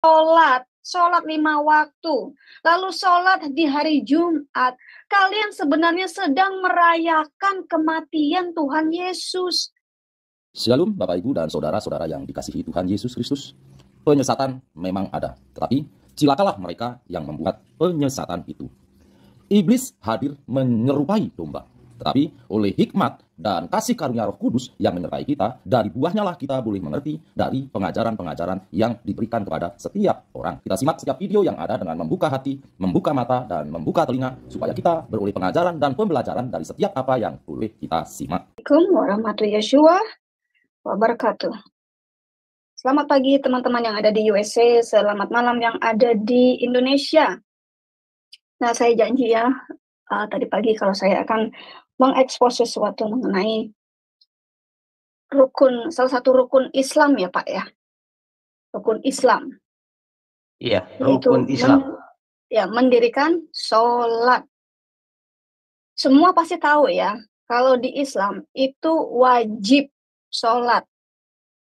sholat 5 waktu, lalu sholat di hari Jumat. Kalian sebenarnya sedang merayakan kematian Tuhan Yesus. Shalom Bapak Ibu dan saudara-saudara yang dikasihi Tuhan Yesus Kristus. Penyesatan memang ada, tetapi cilakalah mereka yang membuat penyesatan itu. Iblis hadir menyerupai domba, tetapi oleh hikmat dan kasih karunia Roh Kudus yang menyertai kita, dari buahnya lah kita boleh mengerti dari pengajaran-pengajaran yang diberikan kepada setiap orang. Kita simak setiap video yang ada dengan membuka hati, membuka mata, dan membuka telinga, supaya kita beroleh pengajaran dan pembelajaran dari setiap apa yang boleh kita simak. Assalamualaikum warahmatullahi wabarakatuh. Selamat pagi teman-teman yang ada di USA, selamat malam yang ada di Indonesia. Nah, saya janji ya, tadi pagi kalau saya akan mengekspos sesuatu mengenai salah satu rukun Islam ya Pak ya, rukun Islam. Iya, Yaitu rukun Islam. mendirikan sholat. Semua pasti tahu ya, kalau di Islam itu wajib sholat.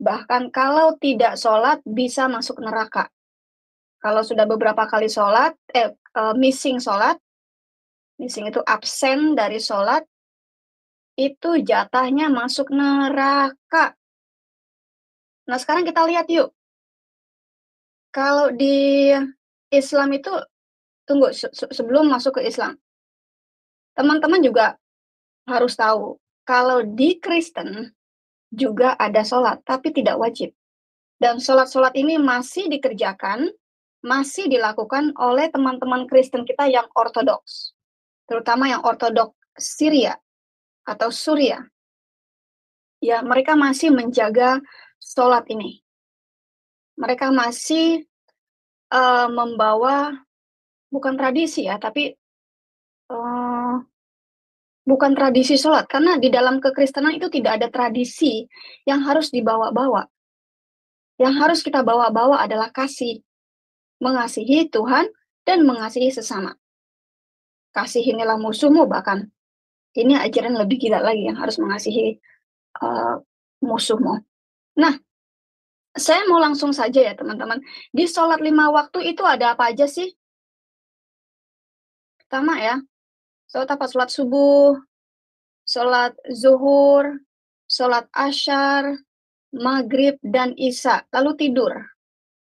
Bahkan kalau tidak sholat bisa masuk neraka. Kalau sudah beberapa kali sholat, missing itu absen dari sholat, itu jatahnya masuk neraka. Nah sekarang kita lihat yuk. Kalau di Islam itu, tunggu sebelum masuk ke Islam, teman-teman juga harus tahu, kalau di Kristen juga ada sholat, tapi tidak wajib. Dan sholat-sholat ini masih dikerjakan, masih dilakukan oleh teman-teman Kristen kita yang ortodoks. Terutama yang ortodoks Syria atau Suria. Ya, mereka masih menjaga sholat ini. Mereka masih membawa, bukan tradisi ya, tapi bukan tradisi sholat. Karena di dalam kekristenan itu tidak ada tradisi yang harus dibawa-bawa. Yang harus kita bawa-bawa adalah kasih. Mengasihi Tuhan dan mengasihi sesama. Kasihinilah musuhmu, bahkan. Ini ajaran lebih gila lagi, yang harus mengasihi musuhmu. Nah, saya mau langsung saja ya teman-teman. Di sholat 5 waktu itu ada apa aja sih? Pertama ya, sholat apa? Sholat subuh, sholat zuhur, sholat asyar, maghrib, dan isya. Lalu tidur.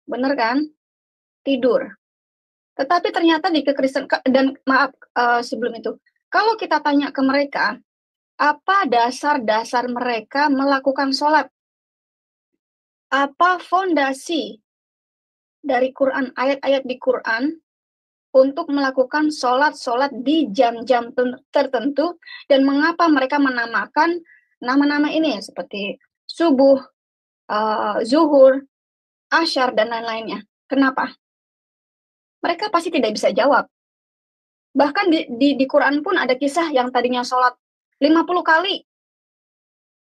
Bener kan? Tidur. Tetapi ternyata di kekristenan, dan maaf sebelum itu, kalau kita tanya ke mereka, apa dasar-dasar mereka melakukan sholat? Apa fondasi dari Quran, ayat-ayat di Quran untuk melakukan sholat-sholat di jam-jam tertentu, dan mengapa mereka menamakan nama-nama ini seperti subuh, zuhur, asyar, dan lain-lainnya? Kenapa? Mereka pasti tidak bisa jawab. Bahkan di Quran pun ada kisah yang tadinya sholat 50 kali,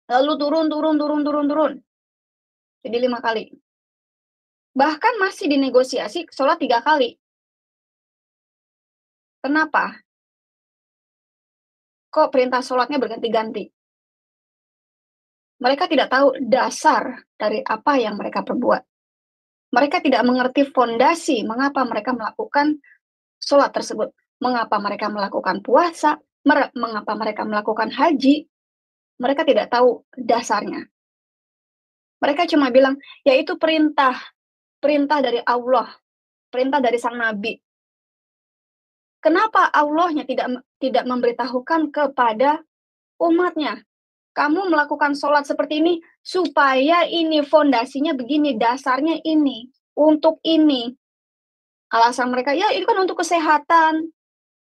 lalu turun. Jadi 5 kali. Bahkan masih dinegosiasi sholat 3 kali. Kenapa? Kok perintah sholatnya berganti-ganti? Mereka tidak tahu dasar dari apa yang mereka perbuat. Mereka tidak mengerti fondasi mengapa mereka melakukan sholat tersebut. Mengapa mereka melakukan puasa, mengapa mereka melakukan haji. Mereka tidak tahu dasarnya. Mereka cuma bilang, yaitu perintah dari Allah, perintah dari sang Nabi. Kenapa Allahnya tidak memberitahukan kepada umatnya? Kamu melakukan sholat seperti ini supaya ini fondasinya begini, dasarnya ini, untuk ini. Alasan mereka, ya itu kan untuk kesehatan.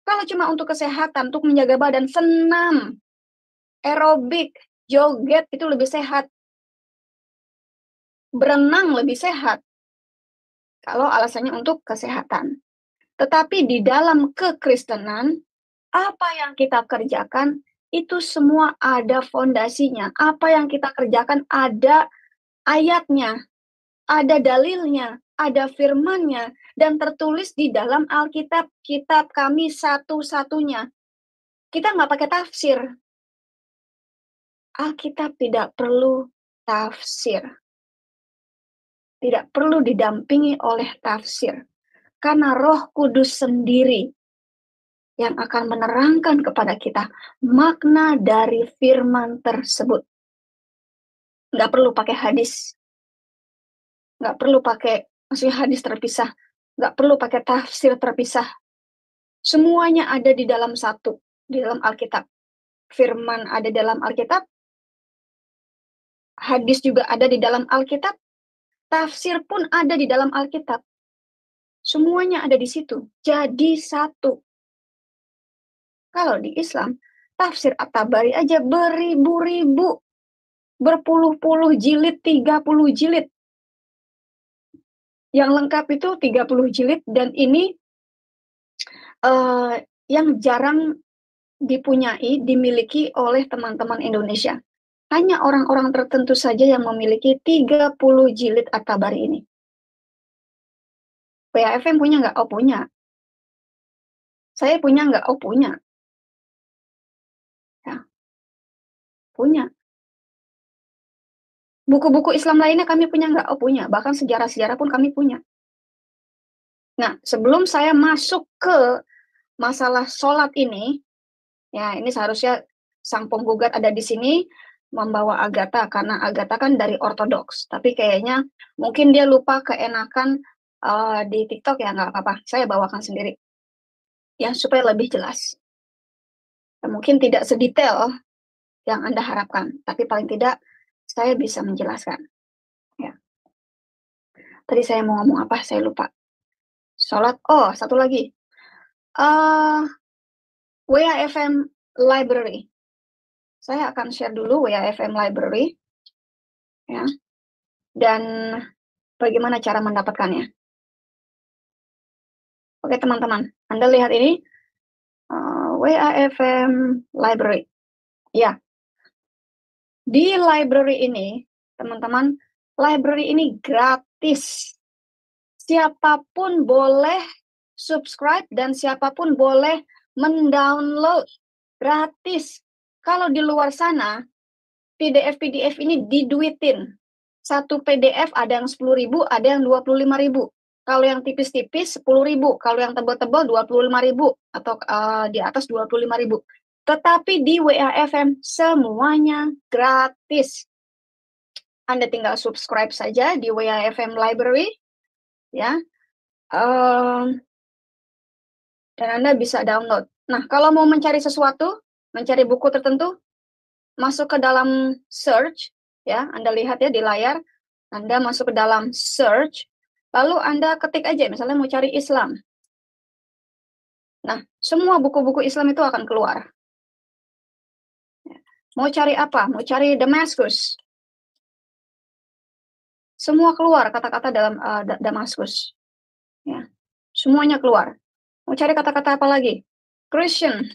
Kalau cuma untuk kesehatan, untuk menjaga badan, senam, aerobik, joget itu lebih sehat. Berenang lebih sehat. Kalau alasannya untuk kesehatan. Tetapi di dalam kekristenan, apa yang kita kerjakan itu semua ada fondasinya. Apa yang kita kerjakan ada ayatnya, ada dalilnya, ada firmannya, dan tertulis di dalam Alkitab, kitab kami satu-satunya. Kita nggak pakai tafsir. Alkitab tidak perlu tafsir. tidak perlu didampingi oleh tafsir. Karena Roh Kudus sendiri yang akan menerangkan kepada kita makna dari firman tersebut. Nggak perlu pakai hadis. Nggak perlu pakai, maksudnya hadis terpisah. Nggak perlu pakai tafsir terpisah. Semuanya ada di dalam satu, di dalam Alkitab. Firman ada dalam Alkitab, hadis juga ada di dalam Alkitab, tafsir pun ada di dalam Alkitab. Semuanya ada di situ. Jadi satu. Kalau di Islam, tafsir At-Tabari aja beribu-ribu, berpuluh-puluh jilid, 30 jilid. Yang lengkap itu 30 jilid, dan ini yang jarang dipunyai, dimiliki oleh teman-teman Indonesia. Hanya orang-orang tertentu saja yang memiliki 30 jilid At-Tabari ini. PAFM punya nggak? Oh, punya. Saya punya nggak? Oh, punya. Ya, punya. Buku-buku Islam lainnya kami punya nggak? Oh, punya. Bahkan sejarah-sejarah pun kami punya. Nah, sebelum saya masuk ke masalah sholat ini, ya ini seharusnya sang penggugat ada di sini membawa Agatha, karena Agatha kan dari ortodoks. Tapi kayaknya mungkin dia lupa keenakan di TikTok, ya nggak apa-apa. Saya bawakan sendiri. Ya, supaya lebih jelas. Ya, mungkin tidak sedetail yang Anda harapkan, tapi paling tidak saya bisa menjelaskan. Ya. Tadi saya mau ngomong apa, saya lupa. Sholat, oh satu lagi. WAFM Library. Saya akan share dulu WAFM Library. Ya. Dan bagaimana cara mendapatkannya. Oke teman-teman, Anda lihat ini. WAFM Library. Ya. Di library ini, teman-teman, library ini gratis. Siapapun boleh subscribe dan siapapun boleh mendownload gratis. Kalau di luar sana, PDF ini diduitin. Satu PDF ada yang 10.000, ada yang 25.000. Kalau yang tipis-tipis 10.000, kalau yang tebal-tebal 25.000 atau di atas 25.000. Tetapi di WAFM semuanya gratis. Anda tinggal subscribe saja di WAFM Library, ya. Dan Anda bisa download. Nah, kalau mau mencari sesuatu, mencari buku tertentu, masuk ke dalam search, ya. Anda lihat ya di layar, Anda masuk ke dalam search, lalu Anda ketik aja, misalnya mau cari Islam. Nah, semua buku-buku Islam itu akan keluar. Mau cari apa? Mau cari Damaskus. Semua keluar kata-kata dalam Damaskus. Ya. Semuanya keluar. Mau cari kata-kata apa lagi? Christian.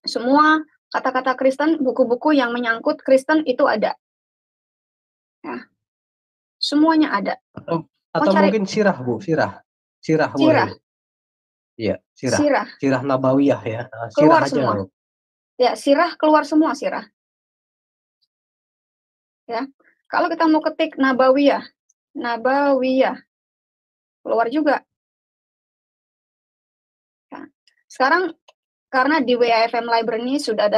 Semua kata-kata Kristen, buku-buku yang menyangkut Kristen itu ada. Ya. Semuanya ada. Atau cari mungkin sirah, Bu, sirah. Sirah boleh, sirah. Bu. Iya, sirah. Sirah. Sirah Nabawiyah ya. Keluar Sirah aja, semua. Bu. Ya, sirah keluar semua sirah. Ya. Kalau kita mau ketik Nabawiyah, keluar juga. Ya. Sekarang karena di WAFM Library ini sudah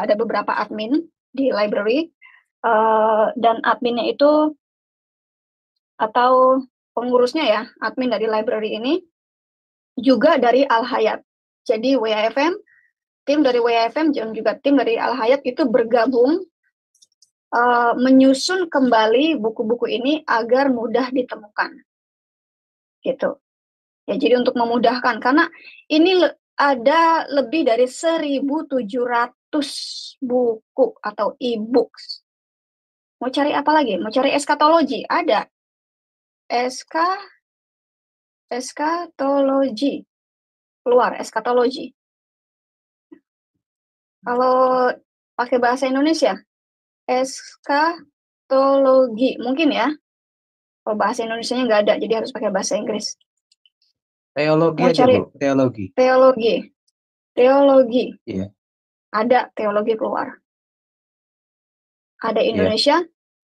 ada beberapa admin di library, dan adminnya itu atau pengurusnya ya, admin dari library ini juga dari Al Hayat. Jadi WAFM, tim dari WAFM dan juga tim dari Al Hayat itu bergabung menyusun kembali buku-buku ini agar mudah ditemukan. Gitu. Ya, jadi untuk memudahkan, karena ini ada lebih dari 1.700 buku atau e-books. Mau cari apa lagi? Mau cari eskatologi? Ada. Eskatologi. Keluar eskatologi. Kalau pakai bahasa Indonesia, eskatologi. Mungkin ya. Kalau bahasa Indonesianya nggak ada, jadi harus pakai bahasa Inggris. Teologi Mau aja, cari Bu. Teologi. Teologi. Iya. Ada teologi keluar. Ada Iya. Indonesia,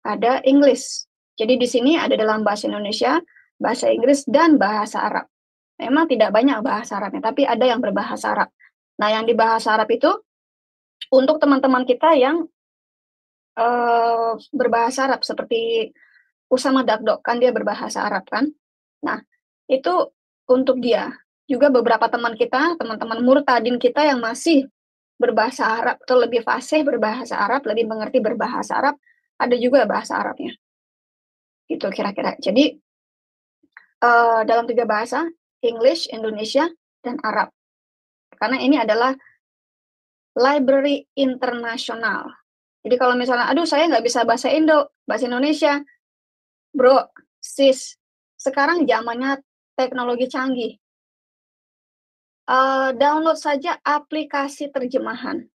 ada Inggris. Jadi di sini ada dalam bahasa Indonesia, bahasa Inggris, dan bahasa Arab. Memang tidak banyak bahasa Arabnya, tapi ada yang berbahasa Arab. Nah, yang di bahasa Arab itu untuk teman-teman kita yang berbahasa Arab, seperti Usama Dakdok, kan dia berbahasa Arab kan. Nah, itu untuk dia. Juga beberapa teman kita, teman-teman murtadin kita yang masih berbahasa Arab, atau lebih fasih berbahasa Arab, lebih mengerti berbahasa Arab, ada juga bahasa Arabnya. Gitu kira-kira. Jadi, dalam 3 bahasa, English, Indonesia, dan Arab. Karena ini adalah library internasional. Jadi kalau misalnya, aduh saya nggak bisa bahasa Indonesia, bro, sis, sekarang zamannya teknologi canggih. Download saja aplikasi terjemahan.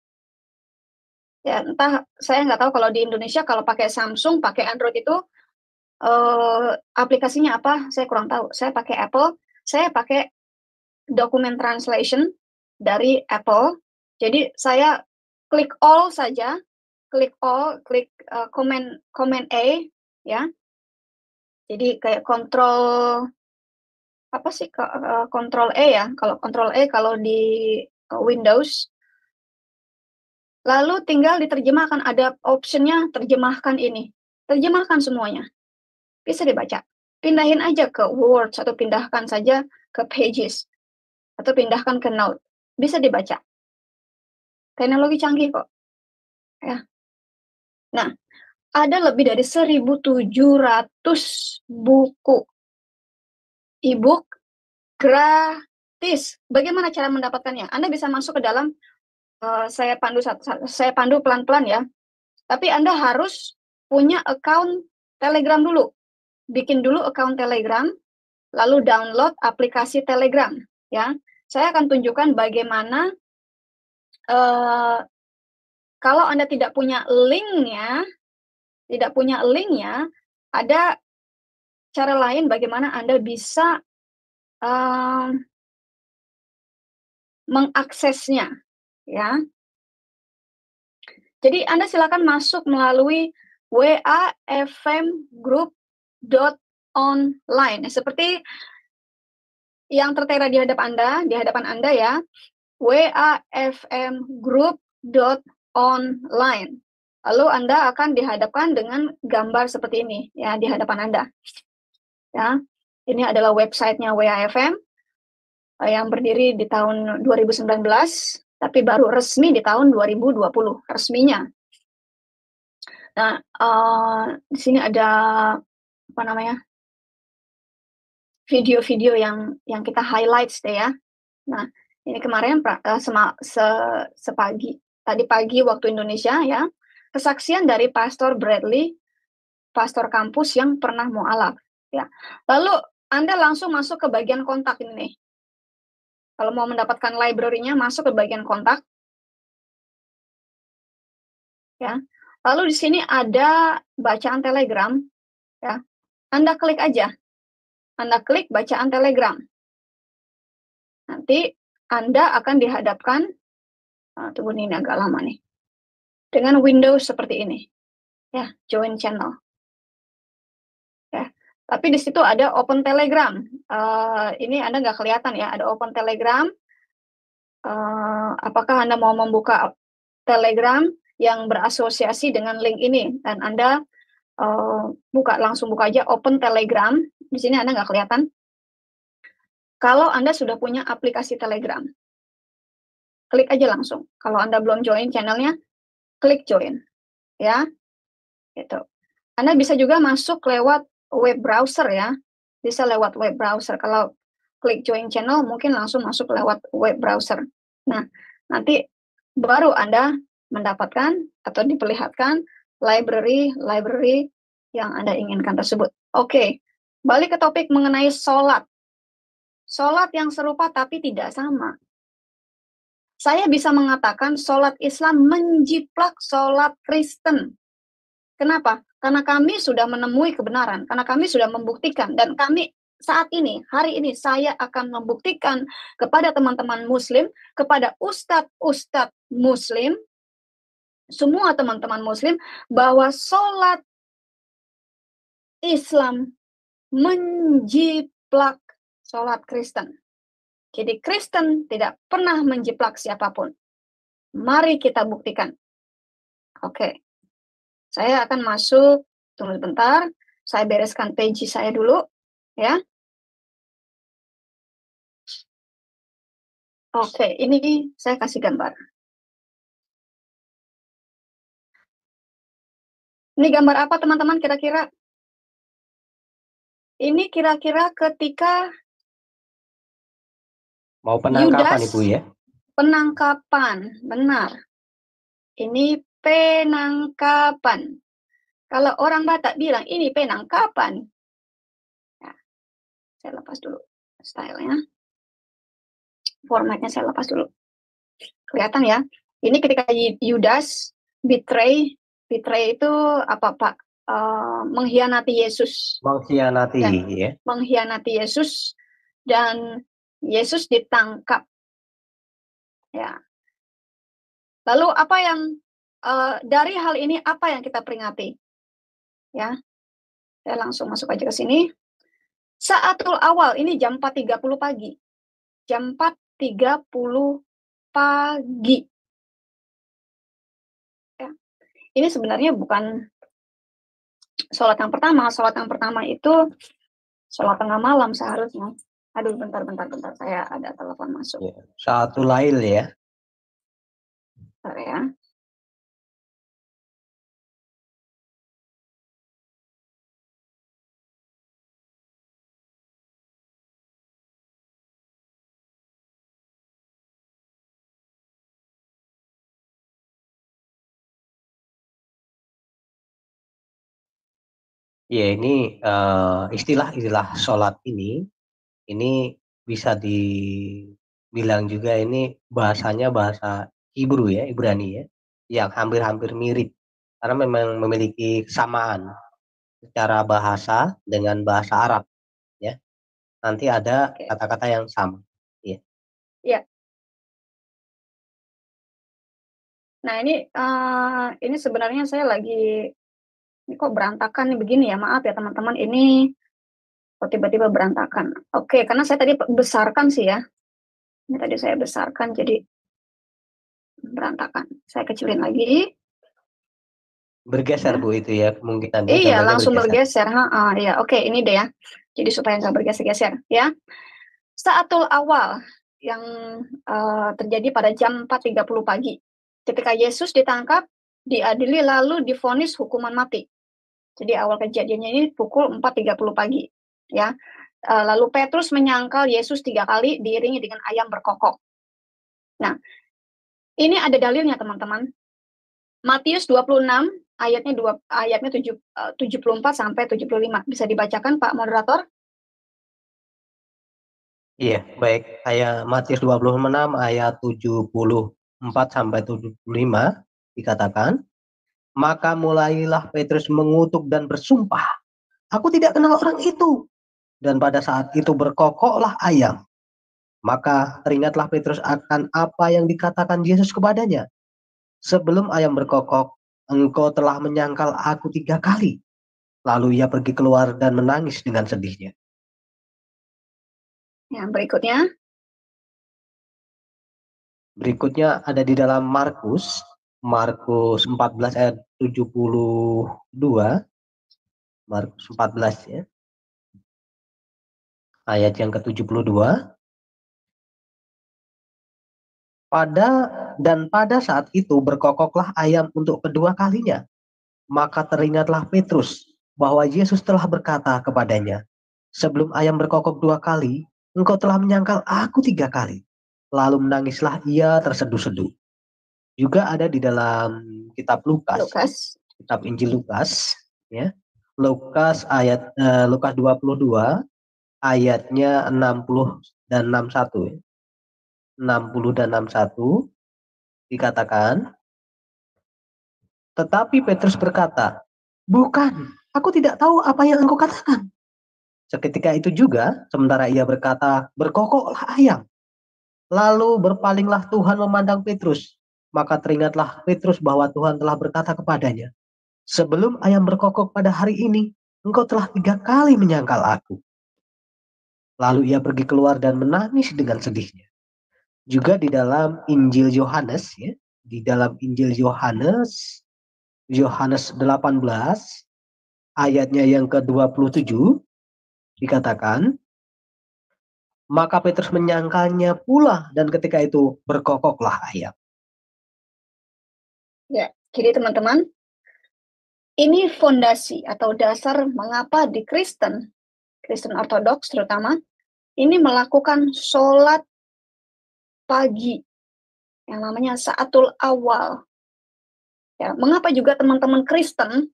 Ya, entah, saya nggak tahu kalau di Indonesia, kalau pakai Samsung, pakai Android itu, aplikasinya apa, saya kurang tahu. Saya pakai Apple, saya pakai document translation dari Apple. Jadi saya klik all saja, klik command A, ya. Jadi kayak kontrol kontrol E ya. Kalau kontrol E kalau di Windows. Lalu tinggal diterjemahkan, ada optionnya terjemahkan ini. Terjemahkan semuanya. Bisa dibaca. Pindahin aja ke Words atau pindahkan saja ke Pages atau pindahkan ke Note. Bisa dibaca. Teknologi canggih kok. Ya. Nah, ada lebih dari 1.700 buku e-book gratis. Bagaimana cara mendapatkannya? Anda bisa masuk ke dalam, saya pandu pelan-pelan ya. Tapi Anda harus punya account Telegram dulu. Bikin dulu account Telegram, lalu download aplikasi Telegram. Ya, saya akan tunjukkan bagaimana kalau Anda tidak punya linknya, ada cara lain bagaimana Anda bisa mengaksesnya, ya. Jadi Anda silakan masuk melalui wafmgroup.online. Seperti yang tertera di hadapan Anda ya, wafmgroup.online. Lalu Anda akan dihadapkan dengan gambar seperti ini ya di hadapan Anda. Ya, ini adalah websitenya WAFM yang berdiri di tahun 2019, tapi baru resmi di tahun 2020 resminya. Nah, di sini ada apa namanya, video-video yang kita highlights deh ya. Nah, ini kemarin tadi pagi waktu Indonesia ya, kesaksian dari Pastor Bradley, pastor kampus yang pernah mualaf ya. Lalu Anda langsung masuk ke bagian kontak ini nih. Kalau mau mendapatkan library-nya, masuk ke bagian kontak. Ya. Lalu di sini ada bacaan Telegram ya. Anda klik aja. Anda klik bacaan Telegram. Nanti Anda akan dihadapkan, tunggu ini agak lama nih, dengan Windows seperti ini. Ya, join channel. Ya. Tapi di situ ada Open Telegram. Ini Anda nggak kelihatan ya, ada Open Telegram. Apakah Anda mau membuka Telegram yang berasosiasi dengan link ini? Dan Anda langsung buka aja Open Telegram. Di sini Anda nggak kelihatan. Kalau Anda sudah punya aplikasi Telegram, klik aja langsung. Kalau Anda belum join channelnya, klik join. Ya, gitu. Anda bisa juga masuk lewat web browser ya. Bisa lewat web browser. Kalau klik join channel, mungkin langsung masuk lewat web browser. Nah, nanti baru Anda mendapatkan atau diperlihatkan library yang Anda inginkan tersebut. Oke, balik ke topik mengenai sholat. Sholat yang serupa tapi tidak sama. Saya bisa mengatakan sholat Islam menjiplak sholat Kristen. Kenapa? Karena kami sudah menemui kebenaran, karena kami sudah membuktikan, dan kami saat ini, hari ini, saya akan membuktikan kepada teman-teman Muslim, kepada ustadz-ustadz Muslim, semua teman-teman Muslim, bahwa sholat Islam menjiplak sholat Kristen. Jadi Kristen tidak pernah menjiplak siapapun. Mari kita buktikan. Oke, saya akan masuk, tunggu sebentar, saya bereskan page saya dulu, ya. Oke, ini saya kasih gambar. Ini gambar apa teman-teman kira-kira? Ini kira-kira ketika Mau penangkapan Yudas, Ibu ya? penangkapan, benar. Ini penangkapan. Kalau orang Batak bilang ini penangkapan. Ya, saya lepas dulu stylenya. Formatnya saya lepas dulu. Kelihatan ya. Ini ketika Yudas betray itu apa Pak? Mengkhianati Yesus. Mengkhianati ya. Mengkhianati Yesus dan Yesus ditangkap. Ya. Lalu apa yang dari hal ini apa yang kita peringati? Ya. Saya langsung masuk aja ke sini. Saatul awal ini jam 4.30 pagi. Jam 4.30 pagi. Ya. Ini sebenarnya bukan sholat yang pertama. Sholat yang pertama itu sholat tengah malam seharusnya. Aduh, bentar. Saya ada telepon masuk. Ya. Satu lail ya. Bentar ya. Ya ini istilah-istilah sholat ini bisa dibilang juga ini bahasanya bahasa Hebrew ya, Ibrani ya, yang hampir-hampir mirip karena memang memiliki kesamaan secara bahasa dengan bahasa Arab ya. Nanti ada Oke. kata-kata yang sama. Ya. Ya. Nah ini sebenarnya saya lagi ini kok berantakan nih begini ya, maaf ya teman-teman, ini kok tiba-tiba berantakan. Oke, karena saya tadi besarkan sih ya. Ini tadi saya besarkan jadi berantakan. Saya kecilin lagi. Bergeser Ya. Bu itu ya kemungkinan ya, Iya, gambarnya langsung bergeser. bergeser. Ya, oke, ini deh ya. Jadi supaya nggak bergeser-geser ya. Saatul awal yang terjadi pada jam 4.30 pagi. Ketika Yesus ditangkap, diadili lalu divonis hukuman mati. Jadi awal kejadiannya ini pukul 4.30 pagi. Ya. Lalu Petrus menyangkal Yesus 3 kali diiringi dengan ayam berkokok. Nah, ini ada dalilnya teman-teman. Matius 26 ayatnya 74 sampai 75. Bisa dibacakan Pak Moderator? Iya, baik. Matius 26 ayat 74 sampai 75 dikatakan, maka mulailah Petrus mengutuk dan bersumpah, aku tidak kenal orang itu. Dan pada saat itu berkokoklah ayam. Maka teringatlah Petrus akan apa yang dikatakan Yesus kepadanya. Sebelum ayam berkokok, engkau telah menyangkal aku 3 kali. Lalu ia pergi keluar dan menangis dengan sedihnya. Ya, berikutnya. Berikutnya ada di dalam Markus 14 ayat 72. Markus 14 ya. Ayat yang ke-72. Pada saat itu berkokoklah ayam untuk kedua kalinya. Maka teringatlah Petrus bahwa Yesus telah berkata kepadanya, sebelum ayam berkokok 2 kali, engkau telah menyangkal aku 3 kali. Lalu menangislah ia terseduh-seduh. Juga ada di dalam kitab Lukas. Kitab Injil Lukas ya. Lukas 22 ayatnya 60 dan 61 ya. 60 dan 61 dikatakan, tetapi Petrus berkata, bukan, aku tidak tahu apa yang engkau katakan. Seketika itu juga, sementara ia berkata, berkokoklah ayam. Lalu berpalinglah Tuhan memandang Petrus. Maka teringatlah Petrus bahwa Tuhan telah berkata kepadanya, sebelum ayam berkokok pada hari ini, engkau telah 3 kali menyangkal aku. Lalu ia pergi keluar dan menangis dengan sedihnya. Juga di dalam Injil Yohanes, ya, di dalam Injil Yohanes, Yohanes 18, ayatnya yang ke-27, dikatakan, maka Petrus menyangkalnya pula, dan ketika itu berkokoklah ayam. Ya, jadi teman-teman, ini fondasi atau dasar mengapa di Kristen Ortodoks terutama, ini melakukan sholat pagi yang namanya saatul awal. Ya, mengapa juga teman-teman Kristen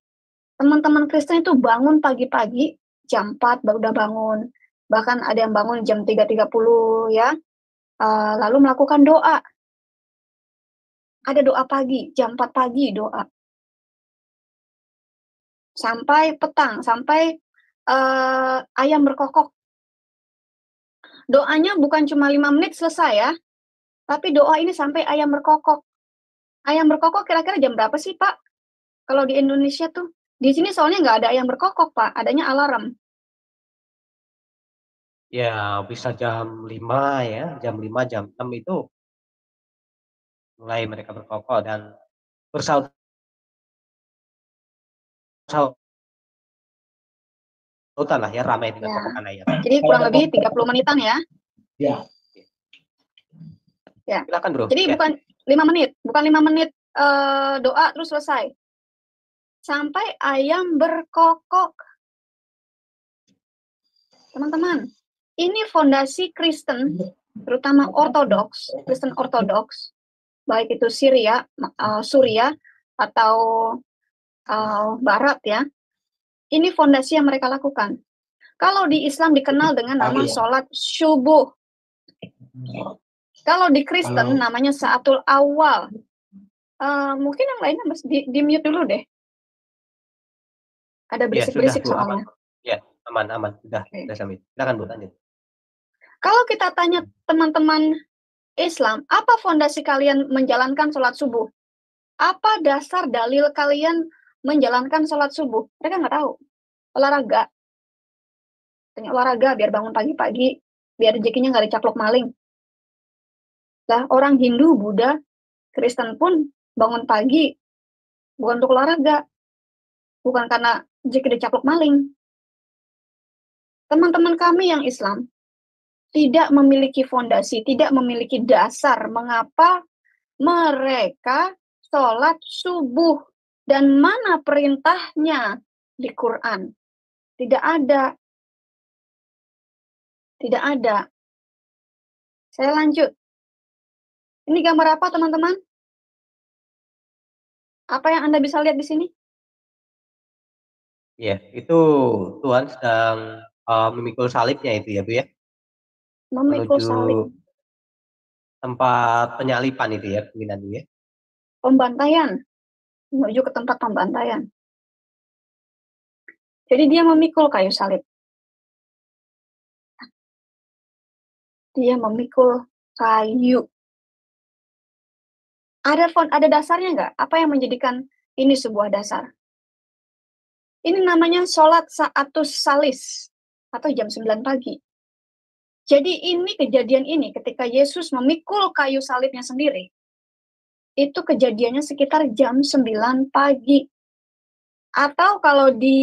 itu bangun pagi-pagi, jam 4 baru udah bangun. Bahkan ada yang bangun jam 3.30 ya. Lalu melakukan doa. Ada doa pagi, jam 4 pagi doa. Sampai petang, sampai ayam berkokok. Doanya bukan cuma 5 menit selesai ya. Tapi doa ini sampai ayam berkokok. Ayam berkokok kira-kira jam berapa sih, Pak? Kalau di Indonesia tuh. Di sini soalnya nggak ada ayam berkokok, Pak. Adanya alarm. Ya, bisa jam 5 ya, jam 5, jam 6 itu mulai mereka berkokok dan bersaut sautan lah ya, ramai dengan Ya. kokokan ayam. Jadi kurang lebih 30 menitan ya. Ya. Ya. Silakan, Bro. Jadi ya. bukan 5 menit doa terus selesai. Sampai ayam berkokok. Teman-teman, ini fondasi Kristen, terutama Kristen Ortodoks, baik itu Suria atau Barat ya. Ini fondasi yang mereka lakukan. Kalau di Islam dikenal dengan nama sholat subuh. Kalau di Kristen namanya saatul awal. Mungkin yang lainnya di mute dulu deh. Ada berisik-berisik soalnya. Ya, aman. Sudah sampai. Silakan Bu, lanjut. Kalau kita tanya teman-teman Islam, apa fondasi kalian menjalankan sholat subuh? Apa dasar dalil kalian menjalankan sholat subuh? Mereka nggak tahu. Olahraga. Tanya olahraga biar bangun pagi-pagi, biar rezekinya nggak dicaplok maling. Lah orang Hindu, Buddha, Kristen pun bangun pagi bukan untuk olahraga, bukan karena rezeki dicaplok maling. Teman-teman kami yang Islam tidak memiliki fondasi, tidak memiliki dasar mengapa mereka sholat subuh dan mana perintahnya di Quran. Tidak ada. Tidak ada. Saya lanjut. Ini gambar apa, teman-teman? Apa yang Anda bisa lihat di sini? Ya, itu Tuhan sedang memikul salibnya itu ya, Bu ya. Memikul salib. Tempat penyalipan itu ya, pimpinan Bu ya. Pembantaian. Menuju ke tempat pembantaian. Jadi dia memikul kayu salib. Dia memikul kayu. Ada dasarnya nggak? Apa yang menjadikan ini sebuah dasar? Ini namanya sholat sa'atus salis atau jam 9 pagi. Jadi ini kejadian ini ketika Yesus memikul kayu salibnya sendiri. Itu kejadiannya sekitar jam 9 pagi. Atau kalau di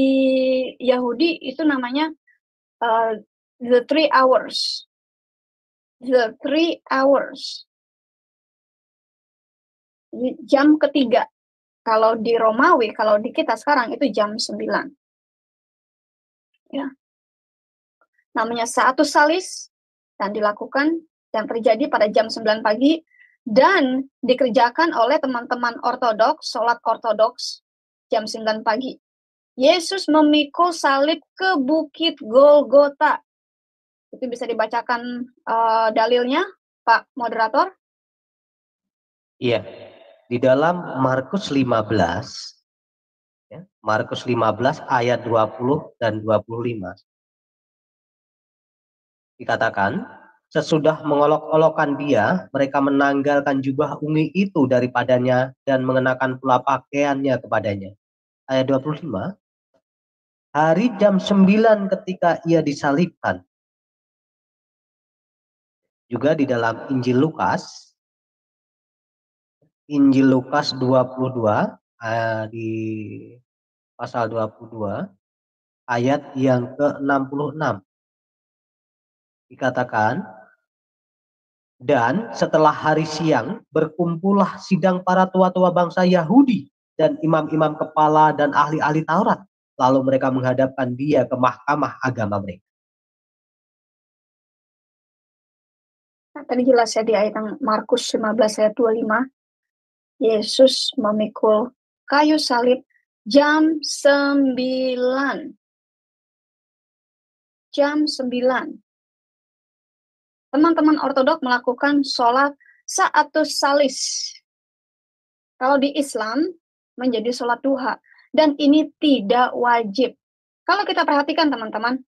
Yahudi itu namanya the 3 hours. The 3 hours. Jam ketiga. Kalau di Romawi, kalau di kita sekarang itu jam 9. Ya. Namanya sa'atus salis dan dilakukan dan terjadi pada jam 9 pagi dan dikerjakan oleh teman-teman ortodoks, sholat ortodoks jam 9 pagi. Yesus memikul salib ke Bukit Golgota. Itu bisa dibacakan dalilnya, Pak Moderator? Iya. Di dalam Markus 15, ya, Markus 15 ayat 20 dan 25. Dikatakan, sesudah mengolok-olokkan dia, mereka menanggalkan jubah ungu itu daripadanya dan mengenakan pula pakaiannya kepadanya. Ayat 25, hari jam 9 ketika ia disalibkan. Juga di dalam Injil Lukas 22 di pasal 22 ayat yang ke-66 dikatakan, dan setelah hari siang berkumpullah sidang para tua-tua bangsa Yahudi dan imam-imam kepala dan ahli-ahli Taurat. Lalu mereka menghadapkan dia ke mahkamah agama mereka. Nah, tadi jelas ya di ayat Markus 15 ayat 25. Yesus memikul kayu salib jam 9. Jam 9. Teman-teman ortodok melakukan sholat sa'atus salis. Kalau di Islam menjadi sholat duha. Dan ini tidak wajib. Kalau kita perhatikan teman-teman,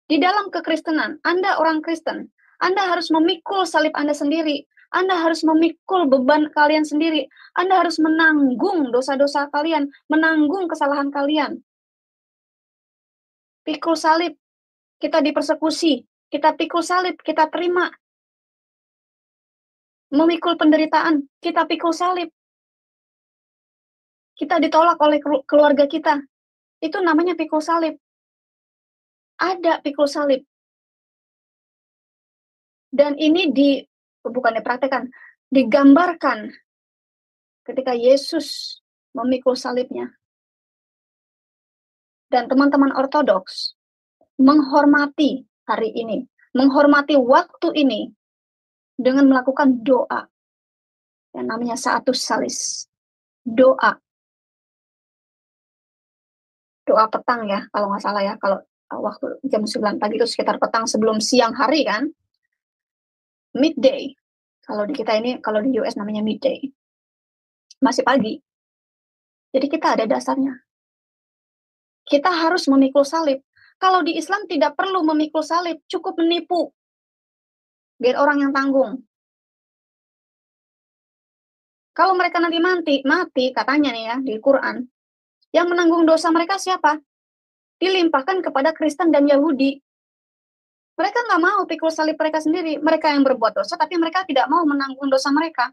di dalam kekristenan, Anda orang Kristen, Anda harus memikul salib Anda sendiri. Anda harus memikul beban kalian sendiri. Anda harus menanggung dosa-dosa kalian, menanggung kesalahan kalian. Pikul salib, kita dipersekusi, kita pikul salib, kita terima. Memikul penderitaan, kita pikul salib. Kita ditolak oleh keluarga kita. Itu namanya pikul salib. Ada pikul salib. Dan ini bukan dipraktekkan, digambarkan ketika Yesus memikul salibnya. Dan teman-teman ortodoks menghormati hari ini, menghormati waktu ini dengan melakukan doa yang namanya sa'atus salis. Doa petang ya, kalau nggak salah ya, kalau waktu jam 9 pagi itu sekitar petang sebelum siang hari kan, midday. Kalau di kita ini, kalau di US namanya midday. Masih pagi. Jadi kita ada dasarnya. Kita harus memikul salib. Kalau di Islam tidak perlu memikul salib, cukup menipu. Biar orang yang tanggung. Kalau mereka nanti mati katanya nih ya, di Quran, yang menanggung dosa mereka siapa? Dilimpahkan kepada Kristen dan Yahudi. Mereka nggak mau pikul salib mereka sendiri. Mereka yang berbuat dosa, tapi mereka tidak mau menanggung dosa mereka.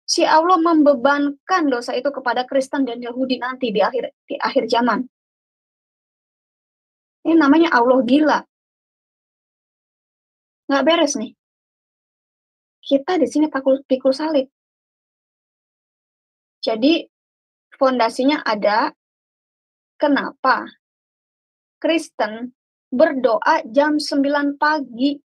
Si Allah membebankan dosa itu kepada Kristen dan Yahudi nanti di akhir zaman. Ini namanya Allah gila. Nggak beres nih. Kita di sini pikul salib. Jadi fondasinya ada kenapa Kristen berdoa jam 9 pagi.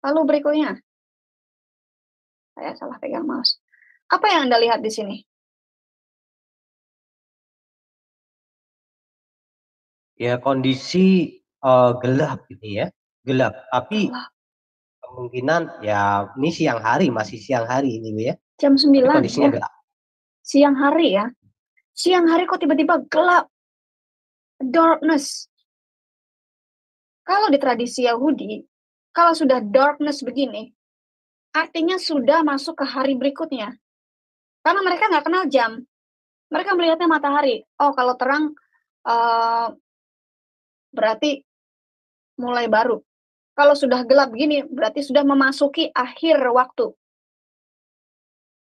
Lalu berikutnya, saya salah pegang mouse. Apa yang Anda lihat di sini? Ya, kondisi gelap ini ya, gelap. Tapi kemungkinan ya ini siang hari, masih siang hari ini ya. Jam 9 tapi kondisinya ya. gelap. Siang hari ya. Siang hari kok tiba-tiba gelap. Darkness. Kalau di tradisi Yahudi, kalau sudah darkness begini, artinya sudah masuk ke hari berikutnya. Karena mereka nggak kenal jam. Mereka melihatnya matahari. Oh, kalau terang berarti mulai baru. Kalau sudah gelap begini, berarti sudah memasuki akhir waktu.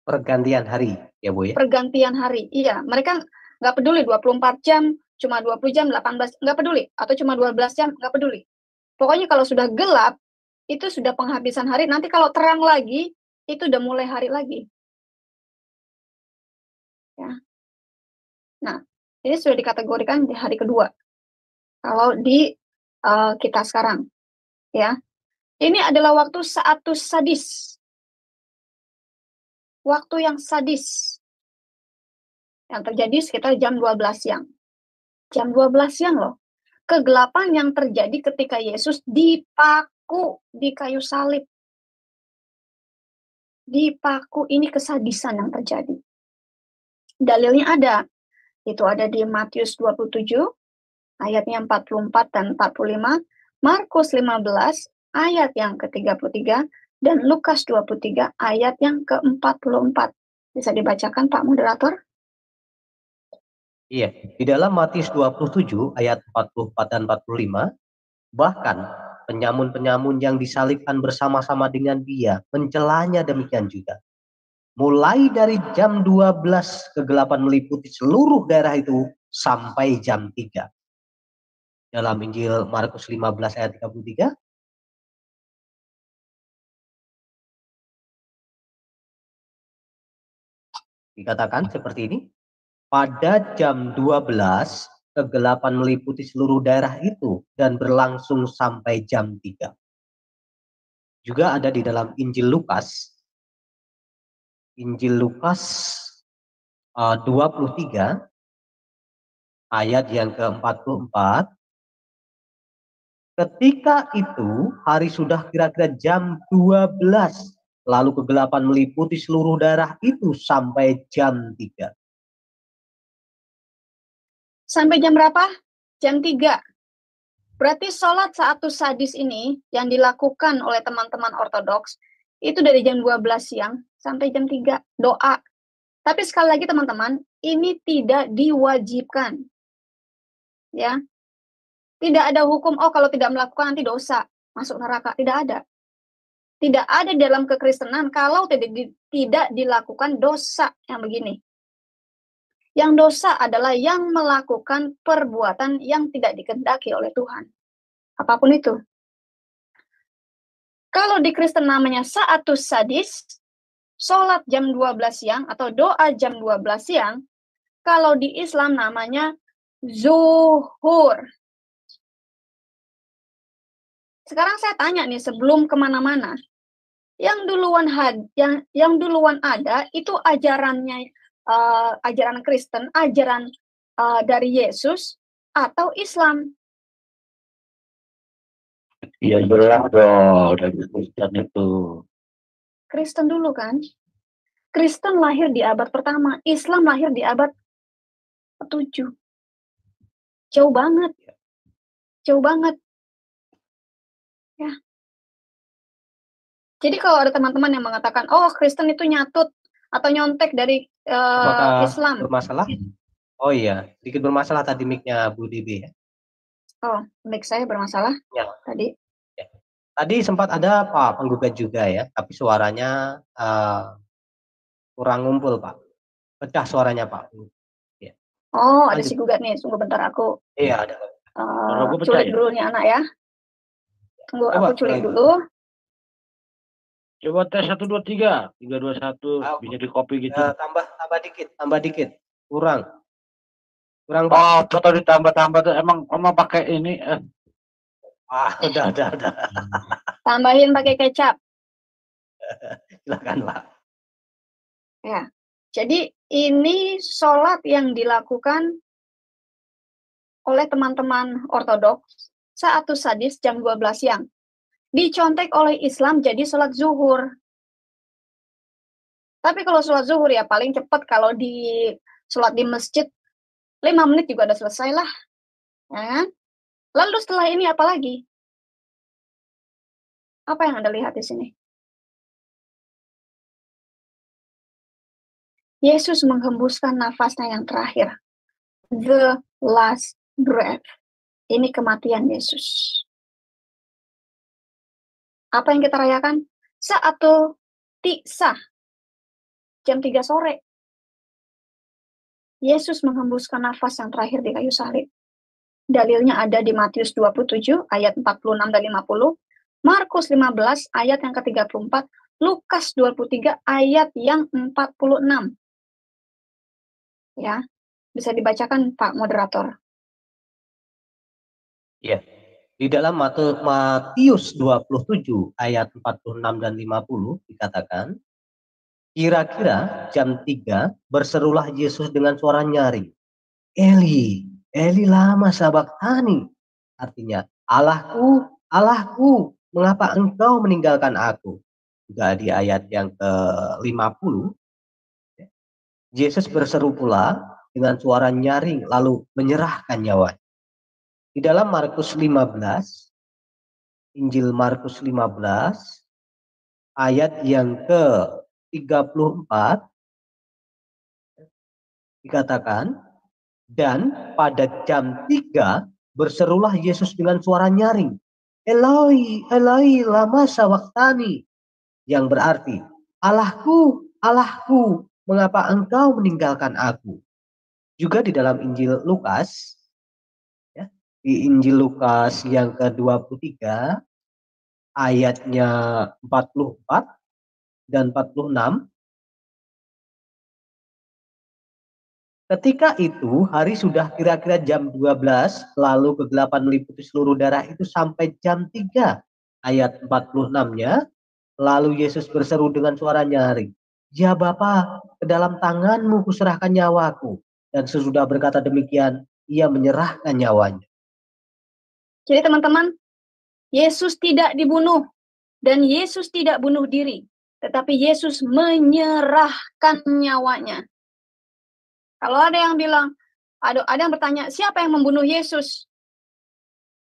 Pergantian hari, ya Bu ya? Pergantian hari, iya. Mereka nggak peduli 24 jam, cuma 20 jam, 18, nggak peduli. Atau cuma 12 jam, nggak peduli. Pokoknya kalau sudah gelap, itu sudah penghabisan hari. Nanti kalau terang lagi, itu udah mulai hari lagi. Ya. Nah, ini sudah dikategorikan di hari kedua. Kalau di kita sekarang, ya, ini adalah waktu sa'atus sadis, waktu yang sadis, yang terjadi sekitar jam 12 siang. Jam 12 siang loh. Kegelapan yang terjadi ketika Yesus dipaku di kayu salib. Dipaku, ini kesadisan yang terjadi. Dalilnya ada. Itu ada di Matius 27, ayatnya 44 dan 45, Markus 15, ayat yang ke-33, dan Lukas 23 ayat yang ke-44. Bisa dibacakan Pak Moderator? Iya, di dalam Matius 27 ayat 44 dan 45, bahkan penyamun-penyamun yang disalibkan bersama-sama dengan dia mencelanya demikian juga. Mulai dari jam 12 kegelapan meliputi seluruh daerah itu sampai jam 3. Dalam Injil Markus 15 ayat 33, dikatakan seperti ini. Pada jam 12, kegelapan meliputi seluruh daerah itu dan berlangsung sampai jam 3. Juga ada di dalam Injil Lukas. Injil Lukas 23 ayat yang ke-44. Ketika itu hari sudah kira-kira jam 12, lalu kegelapan meliputi seluruh daerah itu sampai jam 3. Sampai jam berapa? Jam 3. Berarti sholat saatu sadis ini yang dilakukan oleh teman-teman ortodoks itu dari jam 12 siang sampai jam 3 doa. Tapi sekali lagi teman-teman, ini tidak diwajibkan. Ya. Tidak ada hukum, oh kalau tidak melakukan nanti dosa, masuk neraka. Tidak ada. Tidak ada dalam kekristenan kalau tidak dilakukan dosa yang begini. Yang dosa adalah yang melakukan perbuatan yang tidak dikehendaki oleh Tuhan. Apapun itu. Kalau di Kristen namanya sa'atus sadis, sholat jam 12 siang atau doa jam 12 siang, kalau di Islam namanya zuhur. Sekarang saya tanya nih sebelum kemana-mana, yang duluan ada itu ajarannya ajaran Kristen, ajaran dari Yesus atau Islam? Ya jelas dong dari Kristen itu. Kristen dulu kan? Kristen lahir di abad pertama, Islam lahir di abad ke-7. Jauh banget. Jauh banget. Ya. Jadi kalau ada teman-teman yang mengatakan, oh Kristen itu nyatut atau nyontek dari Islam. Bermasalah? Oh iya, sedikit bermasalah tadi mic-nya Bu DB ya. Oh, mic saya bermasalah ya. tadi. Ya. Tadi sempat ada Pak penggugat juga ya, tapi suaranya kurang ngumpul Pak. Pecah suaranya Pak. Ya. Oh, ada si gugat nih. Tunggu bentar aku. Iya, ada. Culik dulu nih anak ya. Tunggu aku culik dulu. Coba tes 1 2 3, 3 2 1 bisa di copy gitu. Tambah dikit. Kurang Pak. Oh, foto ditambah tuh emang pakai ini. Udah. Tambahin pakai kecap. Silakan Pak. Ya. Jadi ini sholat yang dilakukan oleh teman-teman ortodoks sa'atus sadis jam 12 siang. Dicontek oleh Islam jadi sholat zuhur. Tapi kalau sholat zuhur ya paling cepat kalau di sholat di masjid 5 menit juga udah selesai lah. Ya kan? Lalu setelah ini apa lagi? Apa yang Anda lihat di sini? Yesus menghembuskan nafasnya yang terakhir. The last breath. Ini kematian Yesus. Apa yang kita rayakan? Sa'atul tiksah. Jam 3 sore. Yesus menghembuskan nafas yang terakhir di kayu salib. Dalilnya ada di Matius 27 ayat 46 dan 50, Markus 15 ayat yang ke-34, Lukas 23 ayat yang 46. Ya, bisa dibacakan Pak Moderator. Ya. Di dalam Matius 27 ayat 46 dan 50 dikatakan, kira-kira jam 3 berserulah Yesus dengan suara nyaring, Eli, Eli lama sabachthani. Artinya, Allahku, Allahku, mengapa engkau meninggalkan aku? Juga di ayat yang ke-50, Yesus berseru pula dengan suara nyaring lalu menyerahkan nyawanya. Di dalam Markus 15, Injil Markus 15, ayat yang ke-34 dikatakan, dan pada jam 3 berserulah Yesus dengan suara nyaring, Eloi, Eloi, lama sabaktani, yang berarti, Allahku, Allahku, mengapa engkau meninggalkan aku? Juga di dalam Injil Lukas, ya, di Injil Lukas yang ke-23, ayatnya 44 dan 46, ketika itu hari sudah kira-kira jam 12, lalu kegelapan meliputi seluruh daerah itu sampai jam 3. Ayat 46-nya, lalu Yesus berseru dengan suara nyaring, ya Bapa, ke dalam tanganmu kuserahkan nyawaku. Dan sesudah berkata demikian, ia menyerahkan nyawanya. Jadi teman-teman, Yesus tidak dibunuh dan Yesus tidak bunuh diri, tetapi Yesus menyerahkan nyawanya. Kalau ada yang bilang, ada yang bertanya, siapa yang membunuh Yesus?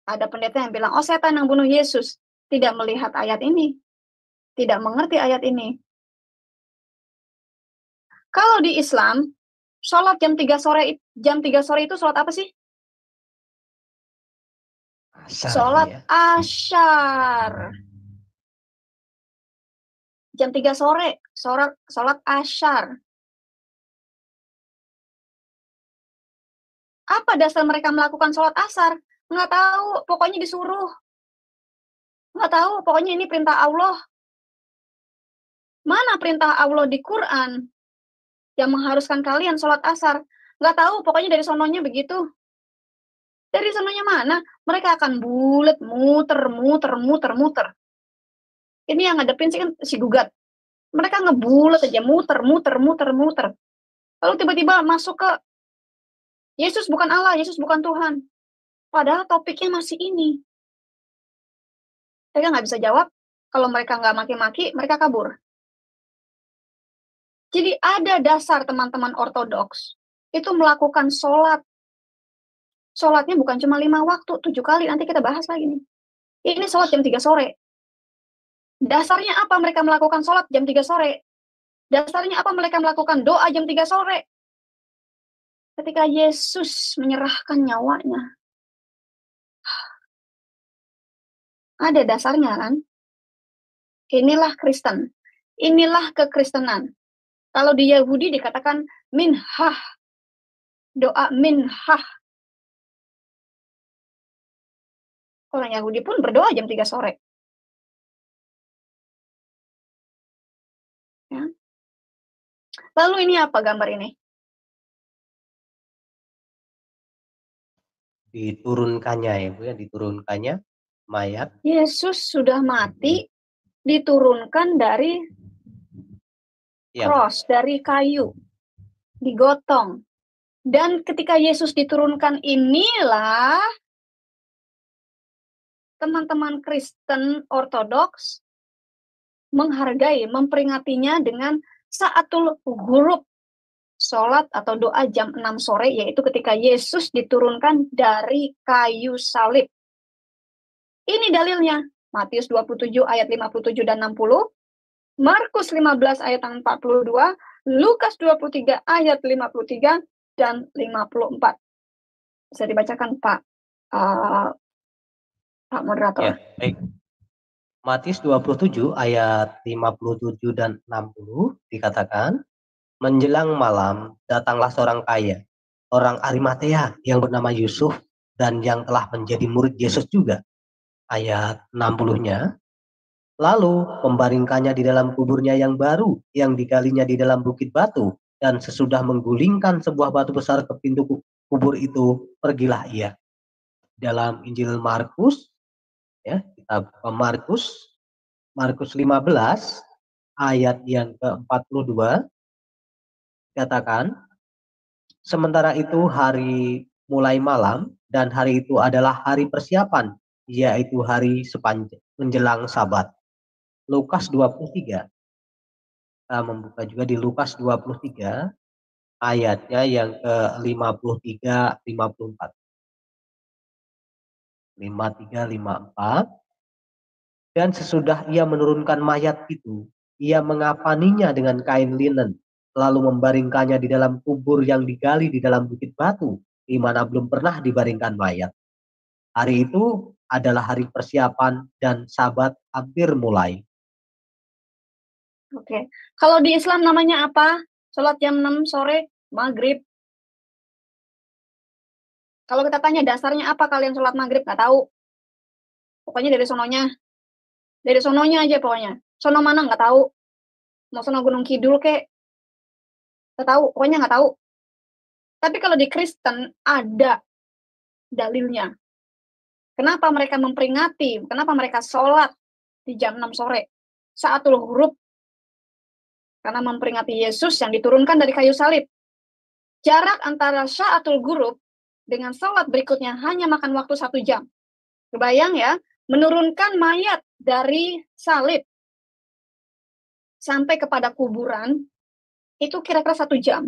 Ada pendeta yang bilang, oh setan yang bunuh Yesus. Tidak melihat ayat ini. Tidak mengerti ayat ini. Kalau di Islam, sholat jam 3 sore itu sholat apa sih? Sholat Ya. asyar. Jam 3 sore, sholat asyar. Apa dasar mereka melakukan sholat asar? Nggak tahu, pokoknya disuruh. Nggak tahu, pokoknya ini perintah Allah. Mana perintah Allah di Quran yang mengharuskan kalian sholat asar? Nggak tahu, pokoknya dari sononya begitu. Dari sononya mana? Mereka akan bulat, muter. Ini yang ngadepin sih kan si gugat. Mereka ngebulet aja, muter. Lalu tiba-tiba masuk ke Yesus bukan Allah, Yesus bukan Tuhan. Padahal topiknya masih ini. Mereka nggak bisa jawab. Kalau mereka nggak maki-maki, mereka kabur. Jadi ada dasar teman-teman ortodoks itu melakukan sholat. Sholatnya bukan cuma 5 waktu, 7 kali. Nanti kita bahas lagi nih. Ini sholat jam 3 sore. Dasarnya apa mereka melakukan sholat jam 3 sore? Dasarnya apa mereka melakukan doa jam 3 sore? Ketika Yesus menyerahkan nyawanya. Ada dasarnya kan? Inilah Kristen. Inilah kekristenan. Kalau di Yahudi dikatakan minhah. Doa minhah. Orang Yahudi pun berdoa jam 3 sore. Ya. Lalu ini apa gambar ini? Diturunkannya ya Bu ya, diturunkannya mayat. Yesus sudah mati, diturunkan dari cross, dari kayu, digotong. Dan ketika Yesus diturunkan inilah teman-teman Kristen Ortodoks menghargai, memperingatinya dengan saatul ghurub, sholat atau doa jam 6 sore, yaitu ketika Yesus diturunkan dari kayu salib. Ini dalilnya, Matius 27 ayat 57 dan 60, Markus 15 ayat 42, Lukas 23 ayat 53 dan 54. Bisa dibacakan Pak moderator. Ya, baik. Matius 27 ayat 57 dan 60 dikatakan, menjelang malam datanglah seorang kaya, orang Arimatea yang bernama Yusuf dan yang telah menjadi murid Yesus juga. Ayat 60-nya, lalu membaringkannya di dalam kuburnya yang baru yang digalinya di dalam bukit batu, dan sesudah menggulingkan sebuah batu besar ke pintu kubur itu, pergilah ia. Dalam Injil Markus, ya, kitab Markus 15 ayat yang ke-42 katakan, sementara itu hari mulai malam dan hari itu adalah hari persiapan, yaitu hari sepanjang menjelang Sabat. Lukas 23. Kita membuka juga di Lukas 23 ayatnya yang ke-53 54. 53 54. Dan sesudah ia menurunkan mayat itu, ia mengapaninya dengan kain linen, lalu membaringkannya di dalam kubur yang digali di dalam bukit batu, di mana belum pernah dibaringkan mayat. Hari itu adalah hari persiapan dan Sabat hampir mulai. Oke. Kalau di Islam namanya apa? Sholat jam 6 sore, maghrib. Kalau kita tanya dasarnya apa kalian sholat maghrib, nggak tahu. Pokoknya dari sononya. Dari sononya aja pokoknya. Sono mana nggak tahu. Mau sono Gunung Kidul kek. Nggak tahu. Pokoknya nggak tahu. Tapi kalau di Kristen ada dalilnya. Kenapa mereka memperingati? Kenapa mereka sholat di jam 6 sore? Saatul huruf. Karena memperingati Yesus yang diturunkan dari kayu salib. Jarak antara Syaatul Ghurub dengan sholat berikutnya hanya makan waktu 1 jam. Kebayang ya, menurunkan mayat dari salib sampai kepada kuburan, itu kira-kira 1 jam.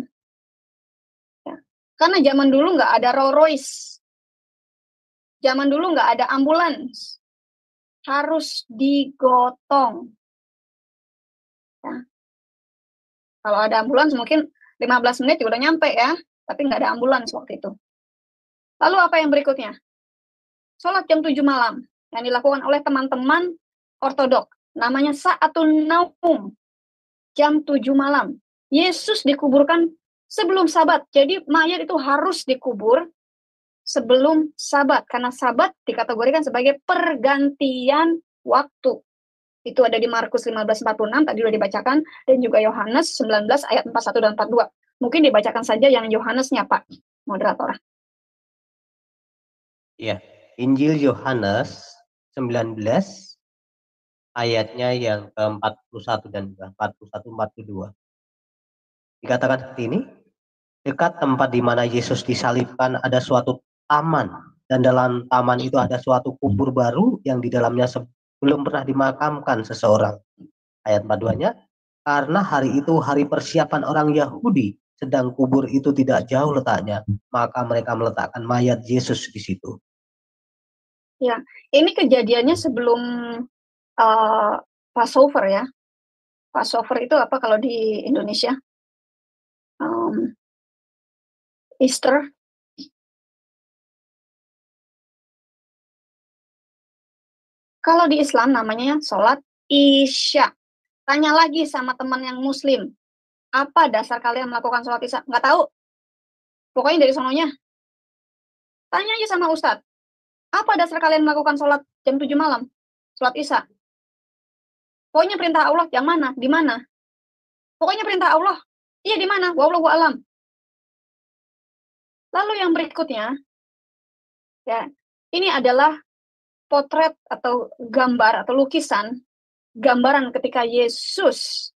Ya. Karena zaman dulu nggak ada Rolls Royce. Zaman dulu nggak ada ambulans. Harus digotong. Ya. Kalau ada ambulans mungkin 15 menit udah nyampe ya, tapi nggak ada ambulans waktu itu. Lalu apa yang berikutnya? Sholat jam 7 malam yang dilakukan oleh teman-teman ortodok. Namanya Sa'atun Naum. Jam 7 malam. Yesus dikuburkan sebelum Sabat. Jadi mayat itu harus dikubur sebelum Sabat. Karena Sabat dikategorikan sebagai pergantian waktu. Itu ada di Markus 15:46, tadi sudah dibacakan, dan juga Yohanes 19 ayat 41 dan 42. Mungkin dibacakan saja yang Yohanesnya, Pak Moderator. Ya, Injil Yohanes 19 ayatnya yang ke-41 dan 41-42. Dikatakan seperti ini, dekat tempat di mana Yesus disalibkan ada suatu taman, dan dalam taman itu ada suatu kubur baru yang di dalamnya belum pernah dimakamkan seseorang. Ayat 42-nya, karena hari itu hari persiapan orang Yahudi, sedang kubur itu tidak jauh letaknya, maka mereka meletakkan mayat Yesus di situ. Ya, ini kejadiannya sebelum Passover ya. Passover itu apa kalau di Indonesia? Easter. Kalau di Islam namanya sholat Isya. Tanya lagi sama teman yang Muslim. Apa dasar kalian melakukan sholat Isya? Nggak tahu. Pokoknya dari sononya. Tanya aja sama Ustadz. Apa dasar kalian melakukan sholat jam 7 malam? Sholat Isya. Pokoknya perintah Allah yang mana? Di mana? Pokoknya perintah Allah. Iya di mana? Wallahu a'lam. Lalu yang berikutnya, ya, ini adalah potret atau gambar atau lukisan, gambaran ketika Yesus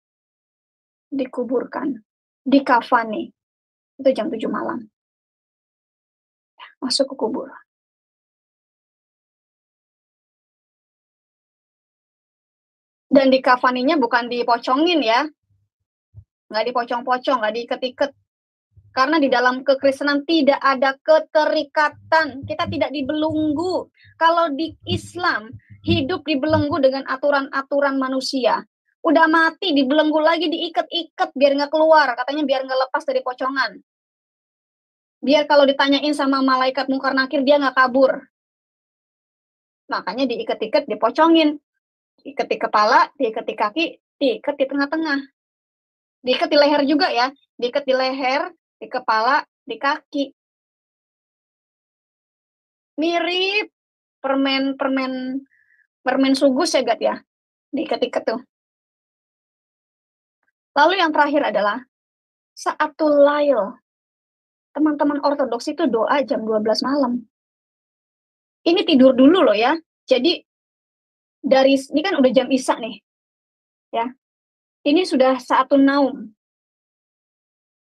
dikuburkan, dikafani. Itu jam 7 malam. Masuk ke kubur. Dan dikafaninya bukan dipocongin ya. Nggak dipocong-pocong, nggak diiket-iket. Karena di dalam kekristenan tidak ada keterikatan. Kita tidak dibelenggu. Kalau di Islam, hidup dibelenggu dengan aturan-aturan manusia. Udah mati, dibelenggu lagi, diikat-ikat biar nggak keluar. Katanya biar nggak lepas dari pocongan. Biar kalau ditanyain sama malaikat mungkar nakir, dia nggak kabur. Makanya diikat-ikat, dipocongin. Diikat di kepala, diikat di kaki, diikat di tengah-tengah. Diikat di leher juga ya. Diikat di leher, di kepala, di kaki. Mirip permen sugus ya Gat ya. Diikat-ikat tuh. Lalu yang terakhir adalah Sa'atul Lail. Teman-teman ortodoks itu doa jam 12 malam. Ini tidur dulu loh ya. Jadi ini kan udah jam Isya nih. Ya. Ini sudah Sa'atun Naum.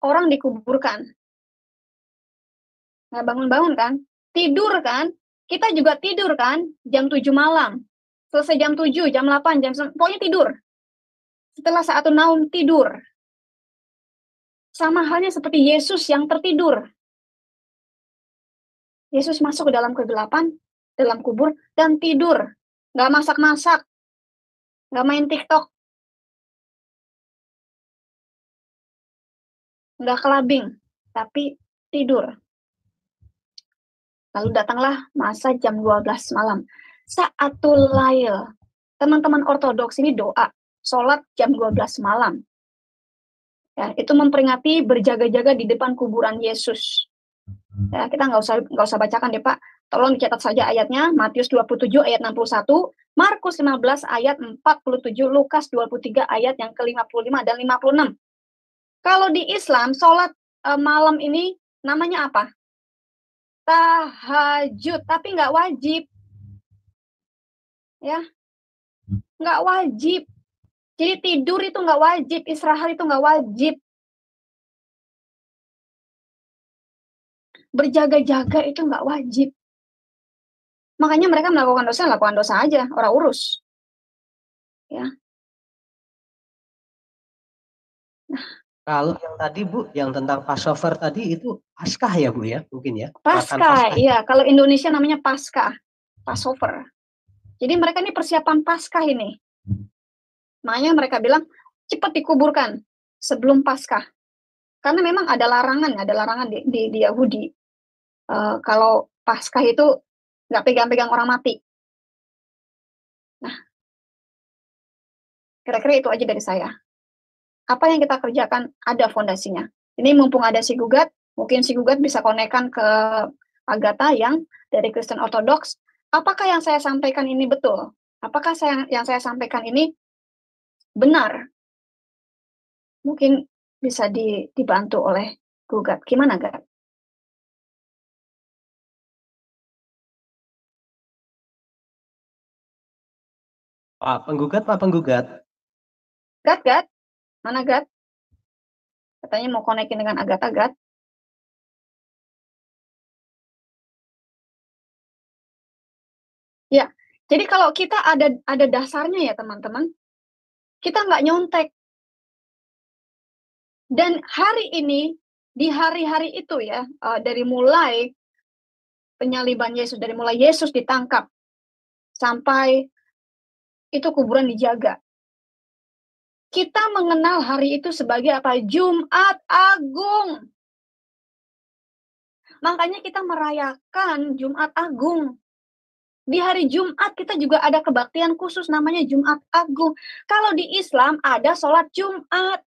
Orang dikuburkan. Nggak bangun-bangun kan? Tidur kan? Kita juga tidur kan? Jam 7 malam. Selesai jam 7, jam 8, jam 9. Pokoknya tidur. Setelah Sa'atun Naum, tidur. Sama halnya seperti Yesus yang tertidur. Yesus masuk ke dalam kegelapan, dalam kubur, dan tidur. Nggak masak-masak. nggak main TikTok, nggak clubbing, tapi tidur. Lalu datanglah masa jam 12 malam. Saatul Lail. Teman-teman ortodoks ini doa, sholat jam 12 malam. Ya, itu memperingati berjaga-jaga di depan kuburan Yesus. Ya, kita nggak usah bacakan deh Pak. Tolong dicatat saja ayatnya. Matius 27 ayat 61, Markus 15 ayat 47, Lukas 23 ayat yang ke-55 dan 56. Kalau di Islam, sholat malam ini namanya apa? Tahajud, tapi nggak wajib. Ya, nggak wajib. Jadi tidur itu nggak wajib, istirahat itu nggak wajib. Berjaga-jaga itu nggak wajib. Makanya mereka lakukan dosa aja, orang urus. Ya. Nah, kalau yang tadi Bu, yang tentang Passover tadi itu Paskah ya Bu ya, mungkin ya? Paskah, iya. Kalau Indonesia namanya Paskah, Passover. Jadi mereka ini persiapan Paskah ini. Makanya mereka bilang cepat dikuburkan sebelum Paskah. Karena memang ada larangan di Yahudi. Kalau Paskah itu nggak pegang-pegang orang mati. Nah, kira-kira itu aja dari saya. Apa yang kita kerjakan ada fondasinya. Ini mumpung ada si Gugat, mungkin si Gugat bisa konekkan ke Agatha yang dari Kristen Ortodoks. Apakah yang saya sampaikan ini betul? Apakah yang saya sampaikan ini benar? Mungkin bisa dibantu oleh Gugat. Gimana, Gat? Pak Penggugat. Gat? Mana Gat? Katanya mau konekin dengan Agatha, Gat. Ya, jadi kalau kita ada dasarnya ya teman-teman, kita nggak nyontek. Dan hari ini, di hari-hari itu ya, dari mulai penyaliban Yesus, dari mulai Yesus ditangkap, sampai itu kuburan dijaga. Kita mengenal hari itu sebagai apa? Jumat Agung. Makanya kita merayakan Jumat Agung. Di hari Jumat kita juga ada kebaktian khusus namanya Jumat Agung. Kalau di Islam ada sholat Jumat.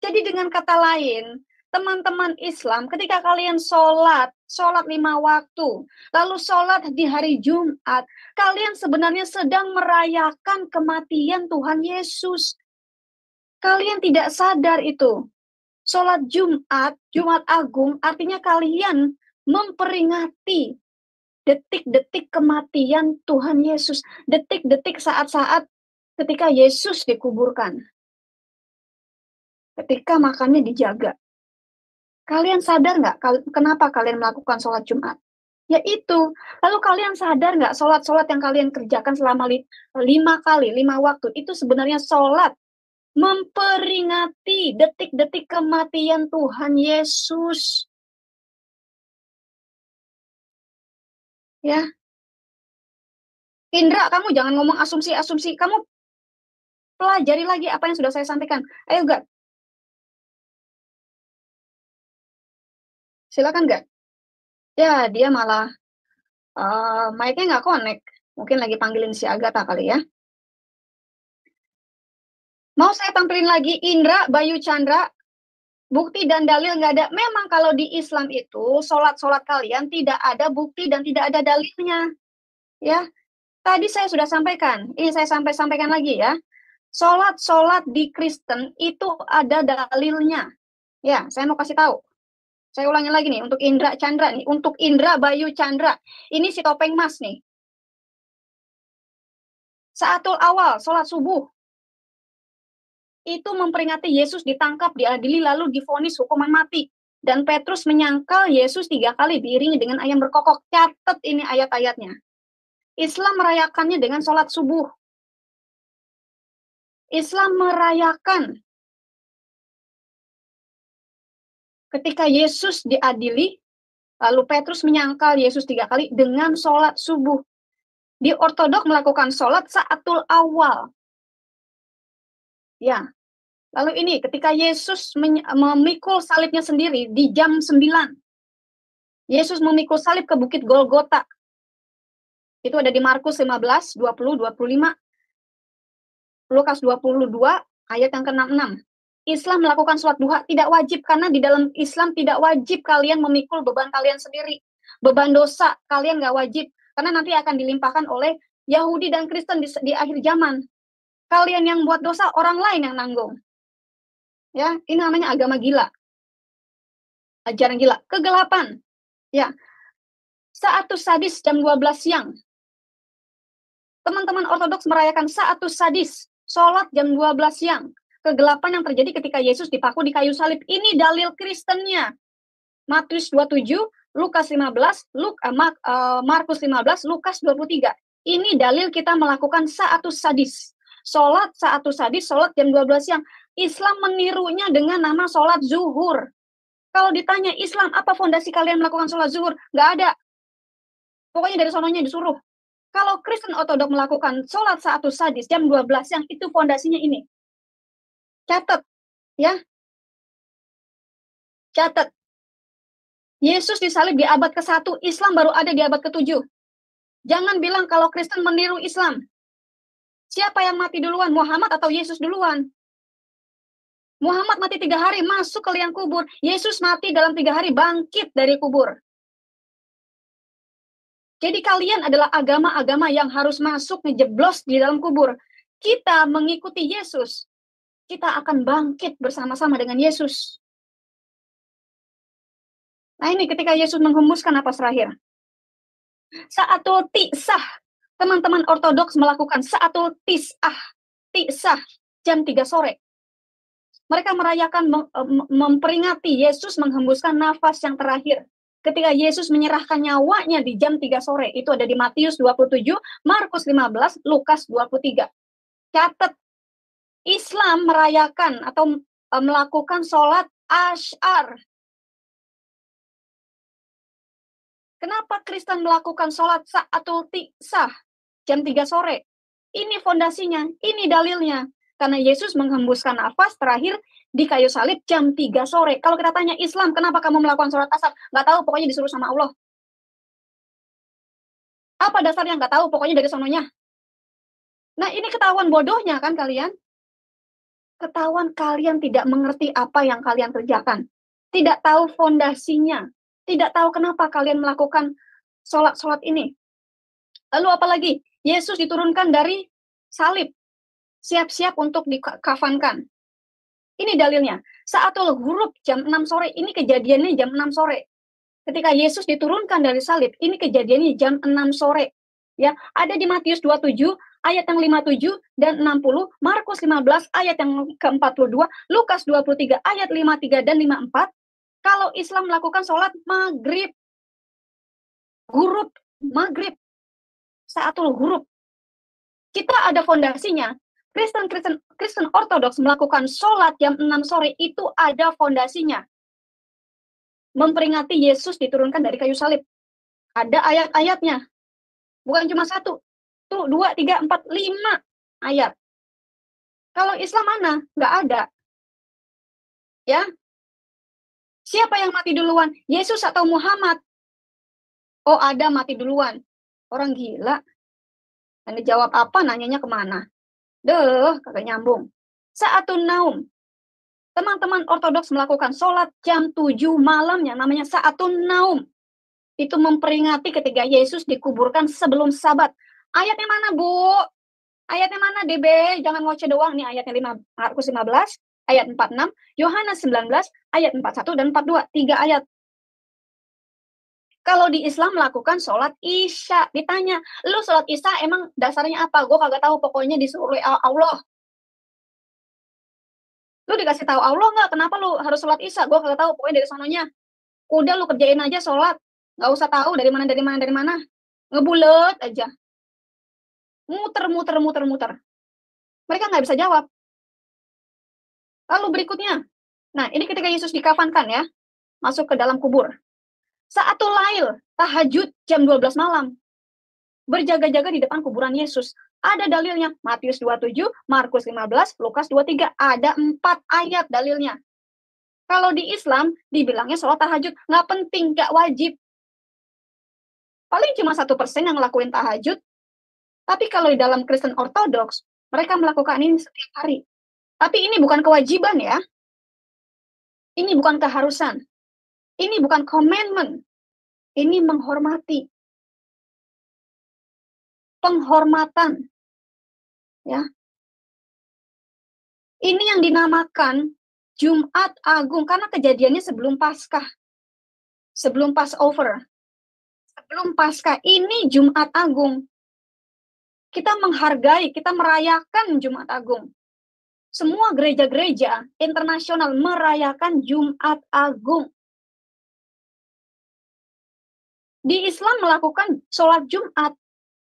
Jadi dengan kata lain, teman-teman Islam ketika kalian sholat 5 waktu, lalu sholat di hari Jumat, kalian sebenarnya sedang merayakan kematian Tuhan Yesus. Kalian tidak sadar itu. Sholat Jumat Agung, artinya kalian memperingati detik-detik kematian Tuhan Yesus. Detik-detik saat-saat ketika Yesus dikuburkan. Ketika makannya dijaga. Kalian sadar nggak kenapa kalian melakukan sholat Jumat? Ya itu. Lalu kalian sadar nggak sholat-sholat yang kalian kerjakan selama 5 waktu, itu sebenarnya sholat memperingati detik-detik kematian Tuhan Yesus. Ya. Indra, kamu jangan ngomong asumsi-asumsi. Kamu pelajari lagi apa yang sudah saya sampaikan. Ayo, Gak. Silakan, Gak. Ya, dia malah mic-nya nggak connect. Mungkin lagi panggilin si Agatha kali ya. Mau saya tampilin lagi Indra, Bayu Chandra, bukti dan dalil nggak ada. Memang kalau di Islam itu, sholat-sholat kalian tidak ada bukti dan tidak ada dalilnya. Ya, tadi saya sudah sampaikan. Ini saya sampaikan lagi ya. Sholat-sholat di Kristen itu ada dalilnya. Ya, saya mau kasih tahu. Saya ulangi lagi nih, untuk Indra Chandra nih. Untuk Indra Bayu Chandra. Ini si topeng mas nih. Saatul awal, sholat subuh. Itu memperingati Yesus ditangkap, diadili, lalu divonis hukuman mati. Dan Petrus menyangkal Yesus 3 kali diiringi dengan ayam berkokok. Catat ini ayat-ayatnya. Islam merayakannya dengan sholat subuh. Islam merayakan ketika Yesus diadili, lalu Petrus menyangkal Yesus 3 kali dengan sholat subuh. Di Ortodok melakukan sholat saatul awal. Ya. Lalu ini ketika Yesus memikul salibnya sendiri di jam 9. Yesus memikul salib ke Bukit Golgota. Itu ada di Markus 15, 20, 25. Lukas 22 ayat yang ke-66. Islam melakukan sholat duha tidak wajib karena di dalam Islam tidak wajib kalian memikul beban kalian sendiri. Beban dosa kalian nggak wajib karena nanti akan dilimpahkan oleh Yahudi dan Kristen di akhir zaman. Kalian yang buat dosa, orang lain yang nanggung. Ya, ini namanya agama gila. Ajaran gila. Kegelapan. Ya. Saatus sadis jam 12 siang. Teman-teman Ortodoks merayakan Saatus sadis, sholat jam 12 siang. Kegelapan yang terjadi ketika Yesus dipaku di kayu salib. Ini dalil Kristennya. Matius 27, Lukas 15, Markus 15, Lukas 23. Ini dalil kita melakukan Saatus sadis. Sholat Saatus sadis, sholat jam 12 siang. Islam menirunya dengan nama sholat zuhur. Kalau ditanya Islam, apa fondasi kalian melakukan sholat zuhur? Nggak ada. Pokoknya dari sononya disuruh. Kalau Kristen Ortodok melakukan sholat Saatus sadis jam 12 siang, itu fondasinya ini. Catat. Ya. Catat. Yesus disalib di abad ke-1, Islam baru ada di abad ke-7. Jangan bilang kalau Kristen meniru Islam. Siapa yang mati duluan, Muhammad atau Yesus duluan? Muhammad mati 3 hari, masuk ke liang kubur. Yesus mati dalam 3 hari, bangkit dari kubur. Jadi kalian adalah agama-agama yang harus masuk, ngejeblos di dalam kubur. Kita mengikuti Yesus. Kita akan bangkit bersama-sama dengan Yesus. Nah ini ketika Yesus menghembuskan napas terakhir. Saatul tisah. Teman-teman Ortodoks melakukan Saatul tisah jam 3 sore. Mereka merayakan, memperingati Yesus menghembuskan nafas yang terakhir. Ketika Yesus menyerahkan nyawanya di jam 3 sore. Itu ada di Matius 27, Markus 15, Lukas 23. Catat, Islam merayakan atau melakukan sholat Asyar. Kenapa Kristen melakukan sholat Saatul tisah jam 3 sore? Ini fondasinya, ini dalilnya. Karena Yesus menghembuskan nafas terakhir di kayu salib jam 3 sore. Kalau kita tanya Islam, kenapa kamu melakukan sholat asar? Nggak tahu, pokoknya disuruh sama Allah. Apa dasarnya? Nggak tahu, pokoknya dari sononya. Nah, ini ketahuan bodohnya kan kalian? Ketahuan kalian tidak mengerti apa yang kalian kerjakan. Tidak tahu fondasinya. Tidak tahu kenapa kalian melakukan sholat-sholat ini. Lalu apa lagi? Yesus diturunkan dari salib. Siap-siap untuk dikafankan. Ini dalilnya. Saatul ghurub jam 6 sore. Ini kejadiannya jam 6 sore. Ketika Yesus diturunkan dari salib, ini kejadiannya jam 6 sore. Ya, ada di Matius 27 ayat yang 57 dan 60, Markus 15 ayat yang ke-42, Lukas 23 ayat 53 dan 54. Kalau Islam melakukan sholat maghrib, ghurub, maghrib, Saatul ghurub. Kita ada fondasinya. Kristen Ortodoks melakukan sholat jam 6 sore itu ada fondasinya. Memperingati Yesus diturunkan dari kayu salib. Ada ayat-ayatnya. Bukan cuma 1, 2, 3, 4, 5 ayat. Kalau Islam mana? Nggak ada. Ya. Siapa yang mati duluan? Yesus atau Muhammad? Oh, ada mati duluan. Orang gila. Dan dijawab apa, nanyanya kemana? Kagak nyambung. Saatun naum. Teman-teman Ortodoks melakukan sholat jam 7 malam yang namanya Saatun naum. Itu memperingati ketika Yesus dikuburkan sebelum sabat. Ayatnya mana, Bu? Ayatnya mana, DB? Jangan ngoceh doang nih ayatnya. Markus 15, ayat 46, Yohanes 19, ayat 41 dan 42. 3 ayat. Kalau di Islam melakukan sholat Isya, ditanya, lu sholat Isya emang dasarnya apa? Gue kagak tahu, pokoknya disuruh Allah. Lu dikasih tahu Allah nggak? Kenapa lu harus sholat Isya? Gue kagak tahu, pokoknya dari sononya. Udah lu kerjain aja sholat, nggak usah tahu dari mana. Ngebulet aja. Muter. Mereka nggak bisa jawab. Lalu berikutnya, nah ini ketika Yesus dikafankan ya, masuk ke dalam kubur. Saatul lail, tahajud jam 12 malam. berjaga-jaga di depan kuburan Yesus. Ada dalilnya, Matius 27, Markus 15, Lukas 23. Ada 4 ayat dalilnya. Kalau di Islam, dibilangnya sholat tahajud. Nggak penting, nggak wajib. Paling cuma 1% yang ngelakuin tahajud. Tapi kalau di dalam Kristen Ortodoks, mereka melakukan ini setiap hari. Tapi ini bukan kewajiban ya. Ini bukan keharusan. Ini bukan commandment. Ini menghormati. Penghormatan. Ya. Ini yang dinamakan Jumat Agung karena kejadiannya sebelum Paskah. Sebelum Passover. Sebelum Paskah, ini Jumat Agung. Kita menghargai, kita merayakan Jumat Agung. Semua gereja-gereja internasional merayakan Jumat Agung. Di Islam melakukan sholat Jumat.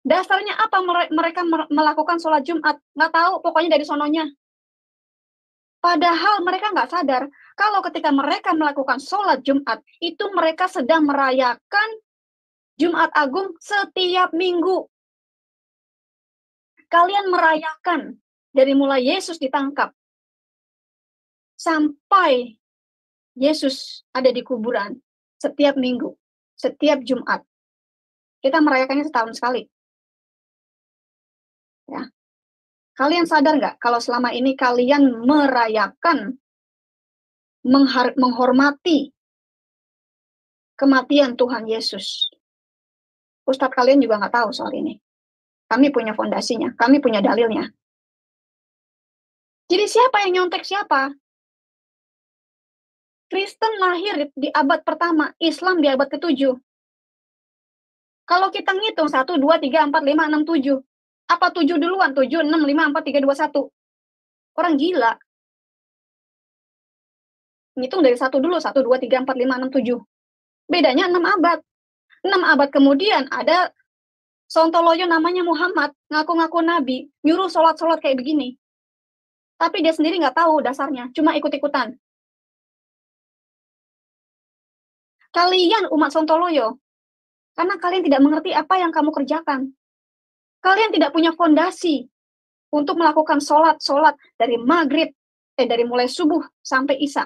Dasarnya apa mereka melakukan sholat Jumat? Nggak tahu, pokoknya dari sononya. Padahal mereka nggak sadar, kalau ketika mereka melakukan sholat Jumat, itu mereka sedang merayakan Jumat Agung setiap minggu. Kalian merayakan dari mulai Yesus ditangkap sampai Yesus ada di kuburan setiap minggu, setiap Jumat. Kita merayakannya setahun sekali. Ya. Kalian sadar nggak kalau selama ini kalian merayakan, menghormati kematian Tuhan Yesus? Ustadz kalian juga nggak tahu soal ini. Kami punya fondasinya, kami punya dalilnya. Jadi siapa yang nyontek siapa? Kristen lahir di abad pertama, Islam di abad ke-7. Kalau kita ngitung 1, 2, 3, 4, 5, 6, 7. Apa 7 duluan? 7, 6, 5, 4, 3, 2, 1. Orang gila. Ngitung dari 1 dulu, 1, 2, 3, 4, 5, 6, 7. Bedanya 6 abad. 6 abad kemudian ada Sontoloyo namanya Muhammad, ngaku-ngaku nabi, nyuruh sholat-sholat kayak begini. Tapi dia sendiri nggak tahu dasarnya, cuma ikut-ikutan. Kalian umat Sontoloyo, karena kalian tidak mengerti apa yang kamu kerjakan. Kalian tidak punya fondasi untuk melakukan sholat dari maghrib, dari mulai subuh sampai isya.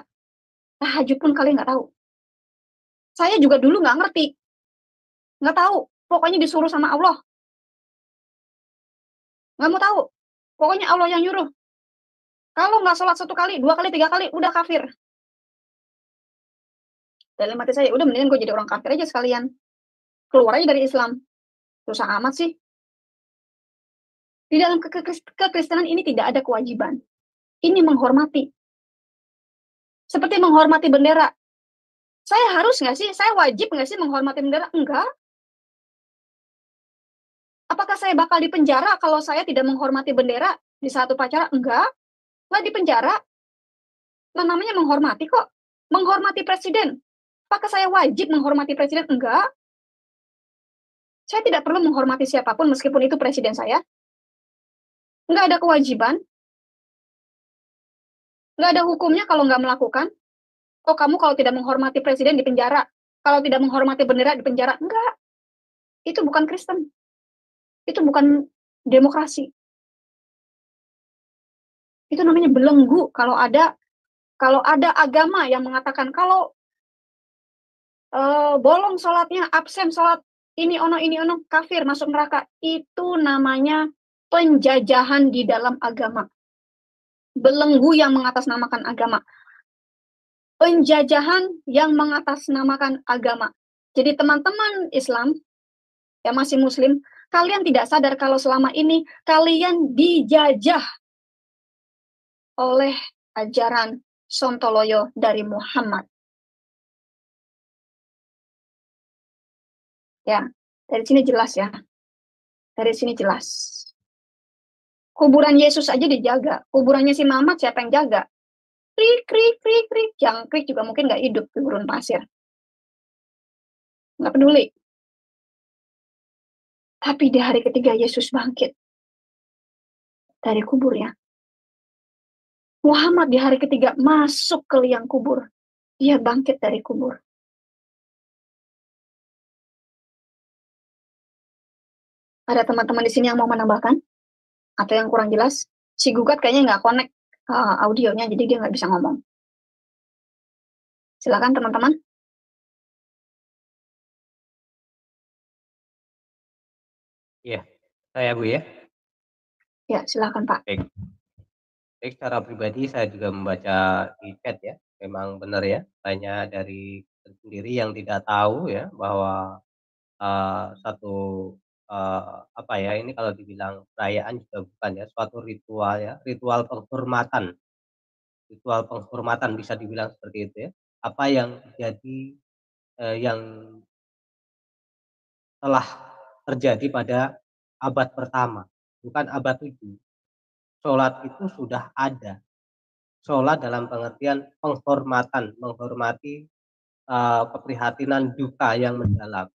Tahajud pun kalian nggak tahu. Saya juga dulu nggak ngerti. Nggak tahu. Pokoknya disuruh sama Allah. Nggak mau tahu. Pokoknya Allah yang nyuruh. Kalau nggak sholat 1 kali, 2 kali, 3 kali, udah kafir. Dalam hati saya, udah mendingan gue jadi orang kafir aja sekalian. Keluar aja dari Islam. Susah amat sih. Di dalam kekristenan ini tidak ada kewajiban. Ini menghormati. Seperti menghormati bendera. Saya harus nggak sih? Saya wajib nggak sih menghormati bendera? Enggak. Apakah saya bakal dipenjara kalau saya tidak menghormati bendera di saat upacara? Enggak. Nggak dipenjara. Nah, namanya menghormati kok. Menghormati presiden. Apakah saya wajib menghormati presiden? Enggak. Saya tidak perlu menghormati siapapun meskipun itu presiden saya. Nggak ada kewajiban. Nggak ada hukumnya kalau nggak melakukan. Oh, kamu kalau tidak menghormati presiden dipenjara. Kalau tidak menghormati bendera dipenjara. Enggak. Itu bukan Kristen. Itu bukan demokrasi. Itu namanya belenggu. Kalau ada agama yang mengatakan kalau bolong sholatnya, absen sholat, ini ono, kafir, masuk neraka. Itu namanya penjajahan di dalam agama. Belenggu yang mengatasnamakan agama. Penjajahan yang mengatasnamakan agama. Jadi teman-teman Islam, yang masih muslim, kalian tidak sadar kalau selama ini kalian dijajah oleh ajaran Sontoloyo dari Muhammad. Ya, dari sini jelas ya. Dari sini jelas. Kuburan Yesus aja dijaga. Kuburannya si Mamat siapa yang jaga? Krik, krik, krik, krik. Jangkrik juga mungkin nggak hidup di gurun pasir. Nggak peduli. Tapi di hari ketiga Yesus bangkit dari kuburnya. Muhammad di hari ketiga masuk ke liang kubur. Dia bangkit dari kubur. Ada teman-teman di sini yang mau menambahkan atau yang kurang jelas? Si gugat kayaknya nggak connect audionya, jadi dia nggak bisa ngomong. Silakan teman-teman. Iya, saya Bu ya. Ya, silakan Pak. Baik. Baik, secara pribadi saya juga membaca di chat ya. Memang benar ya, banyak dari sendiri yang tidak tahu ya bahwa satu apa ya, ini kalau dibilang perayaan juga bukan ya, suatu ritual ya, ritual penghormatan. Ritual penghormatan bisa dibilang seperti itu ya. Apa yang jadi yang telah terjadi pada abad pertama, bukan abad 7. Sholat itu sudah ada. Sholat dalam pengertian penghormatan, menghormati keprihatinan duka yang mendalam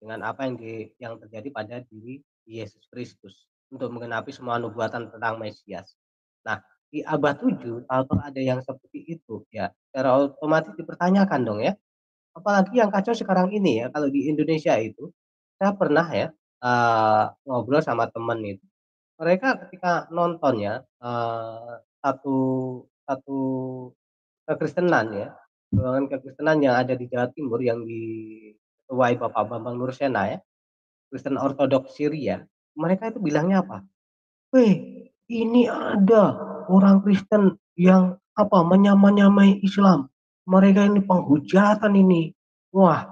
dengan apa yang terjadi pada diri Yesus Kristus untuk menggenapi semua nubuatan tentang Mesias. Nah, di abad 7 kalau ada yang seperti itu ya secara otomatis dipertanyakan dong ya. Apalagi yang kacau sekarang ini ya, kalau di Indonesia itu saya pernah ya ngobrol sama temen itu. Mereka ketika nonton ya satu satu kekristenan ya, golongan kekristenan yang ada di Jawa Timur yang diketuai Bapak Bambang Nursena ya, Kristen Ortodoks Syria. Mereka itu bilangnya apa? Weh, ini ada orang Kristen yang apa menyamai Islam. Mereka ini penghujatan ini. Wah,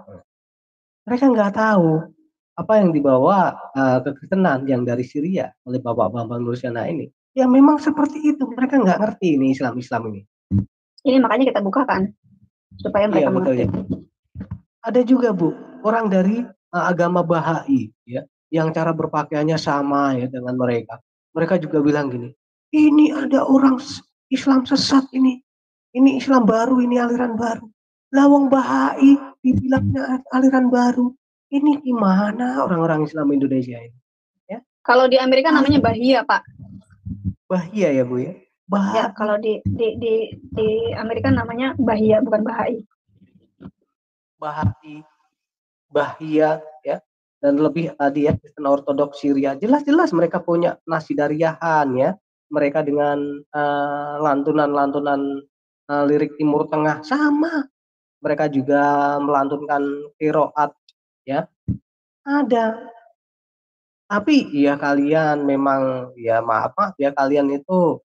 mereka nggak tahu apa yang dibawa kekristenan yang dari Syria oleh Bapak Bambang Nursena ini. Ya memang seperti itu. Mereka nggak ngerti ini Islam ini. Ini makanya kita bukakan supaya mereka Iya betul mengerti. ya. Ada juga Bu, orang dari agama Bahai ya, yang cara berpakaiannya sama ya dengan mereka. Mereka juga bilang gini, ini ada orang Islam sesat ini Islam baru, ini aliran baru. Lawang Bahai dibilangnya aliran baru. Ini gimana orang-orang Islam Indonesia ini? Ya. Kalau di Amerika namanya Bahia, Pak. Bahia ya Bu ya. Ya, kalau di Amerika namanya Bahia, bukan Bahai. Bahia ya, dan lebih tadi ya Kristen Ortodoks Syria. Jelas-jelas mereka punya nasidariyahan ya. Mereka dengan lantunan-lantunan lirik Timur Tengah sama. Mereka juga melantunkan qiraat ya. Ada. Tapi ya kalian memang ya maaf ya kalian itu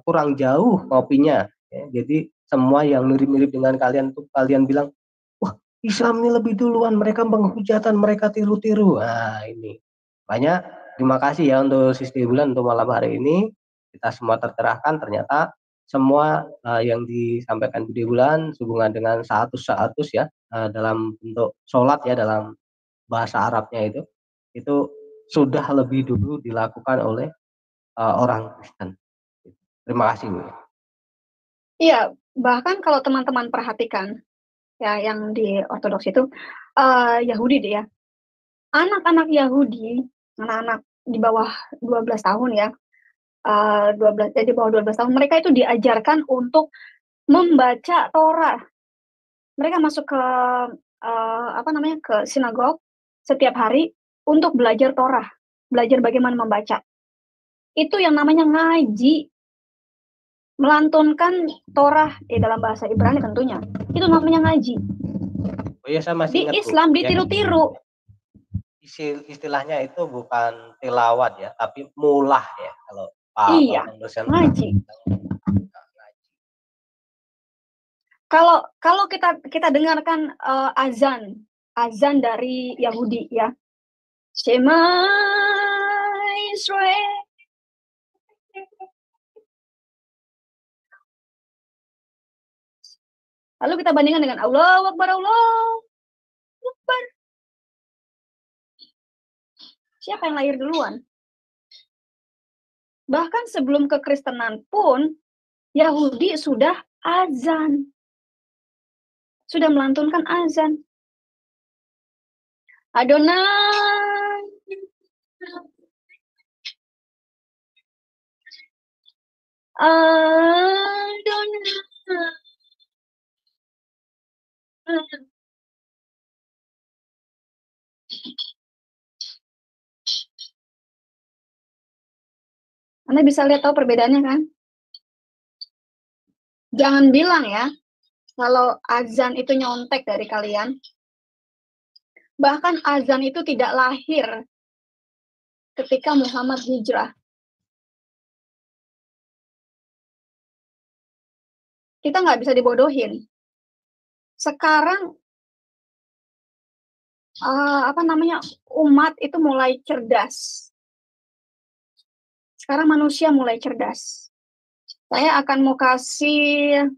kurang jauh kopinya ya. Jadi semua yang mirip-mirip dengan kalian tuh kalian bilang, wah Islam ini lebih duluan, mereka penghujatan, mereka tiru-tiru. Nah ini banyak. Terima kasih ya untuk Sisti Bulan untuk malam hari ini. Kita semua tercerahkan ternyata semua yang disampaikan Budi Bulan sehubungan dengan status ya dalam bentuk sholat ya dalam bahasa Arabnya itu sudah lebih dulu dilakukan oleh orang Kristen. Terima kasih Bu. Iya, bahkan kalau teman-teman perhatikan ya yang di Ortodoks itu Yahudi deh ya. Anak-anak Yahudi, anak-anak di bawah 12 tahun ya. 12 di bawah 12 tahun mereka itu diajarkan untuk membaca Torah. Mereka masuk ke ke sinagog setiap hari untuk belajar Torah, belajar bagaimana membaca. Itu yang namanya ngaji. Melantunkan Torah dalam bahasa Ibrani tentunya. Itu namanya ngaji. Oh iya saya masih Di ingat Islam Bu. ditiru-tiru. Istilahnya itu bukan tilawat ya, tapi mulah ya kalau Pak Iya, ngaji. Kalau kita dengarkan azan dari Yahudi ya. Shema Israel. Lalu kita bandingkan dengan Allahu Akbar, Allahu Akbar. Siapa yang lahir duluan? Bahkan sebelum kekristenan pun Yahudi sudah azan. Sudah melantunkan azan. Adonai. Adonai. Anda bisa lihat tahu perbedaannya kan? Jangan bilang ya, kalau azan itu nyontek dari kalian. Bahkan azan itu tidak lahir ketika Muhammad hijrah. Kita nggak bisa dibodohin. Sekarang umat itu mulai cerdas. Sekarang manusia mulai cerdas. Saya akan mau kasih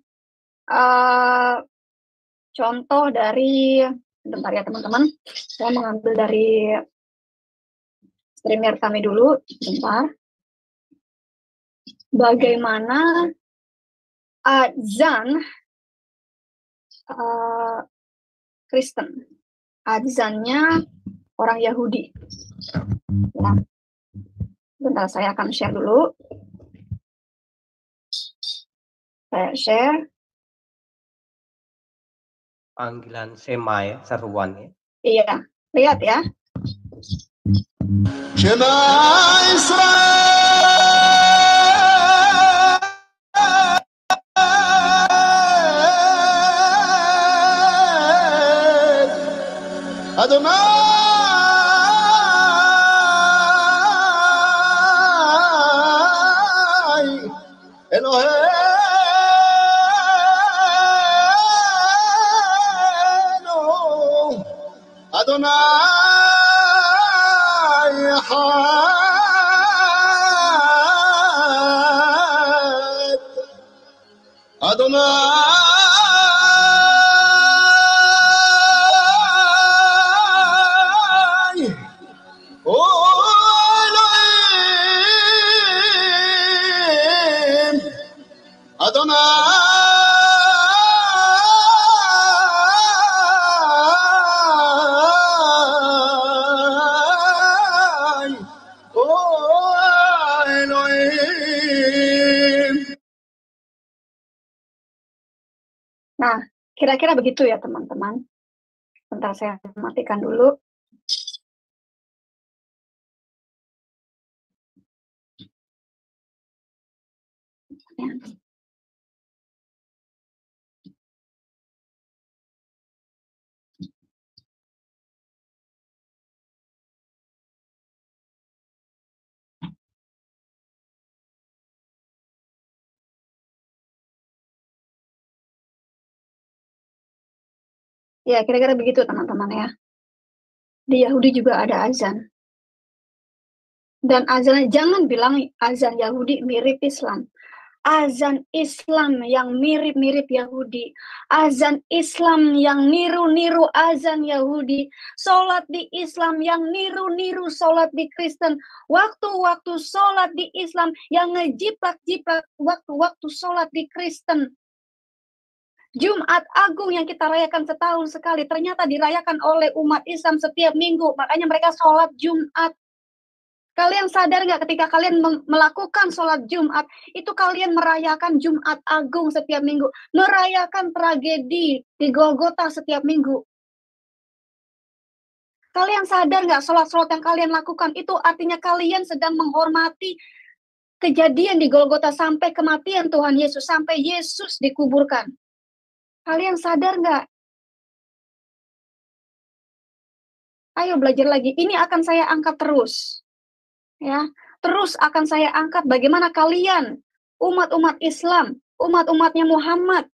contoh dari, bentar ya teman-teman, saya mengambil dari streamer kami dulu, bentar. Bagaimana azan Kristen, azannya orang Yahudi. Ya. Bentar, saya akan share dulu. Saya share. Panggilan Sema ya, seruan ya. Iya, lihat ya. Nah, kira-kira begitu ya teman-teman. Bentar, saya matikan dulu. Ya. Ya, kira-kira begitu teman-teman ya. Di Yahudi juga ada azan. Dan azan, jangan bilang azan Yahudi mirip Islam. Azan Islam yang mirip-mirip Yahudi. Azan Islam yang niru-niru azan Yahudi. Sholat di Islam yang niru-niru sholat di Kristen. Waktu-waktu sholat di Islam yang ngejiplak-jiplak waktu-waktu sholat di Kristen. Jumat Agung yang kita rayakan setahun sekali ternyata dirayakan oleh umat Islam setiap minggu. Makanya mereka sholat Jumat. Kalian sadar nggak ketika kalian melakukan sholat Jumat, itu kalian merayakan Jumat Agung setiap minggu. Merayakan tragedi di Golgota setiap minggu. Kalian sadar nggak sholat-sholat yang kalian lakukan itu artinya kalian sedang menghormati kejadian di Golgota sampai kematian Tuhan Yesus, sampai Yesus dikuburkan. Kalian sadar nggak? Ayo belajar lagi. Ini akan saya angkat terus. Ya, terus akan saya angkat bagaimana kalian, umat-umat Islam, umat-umatnya Muhammad,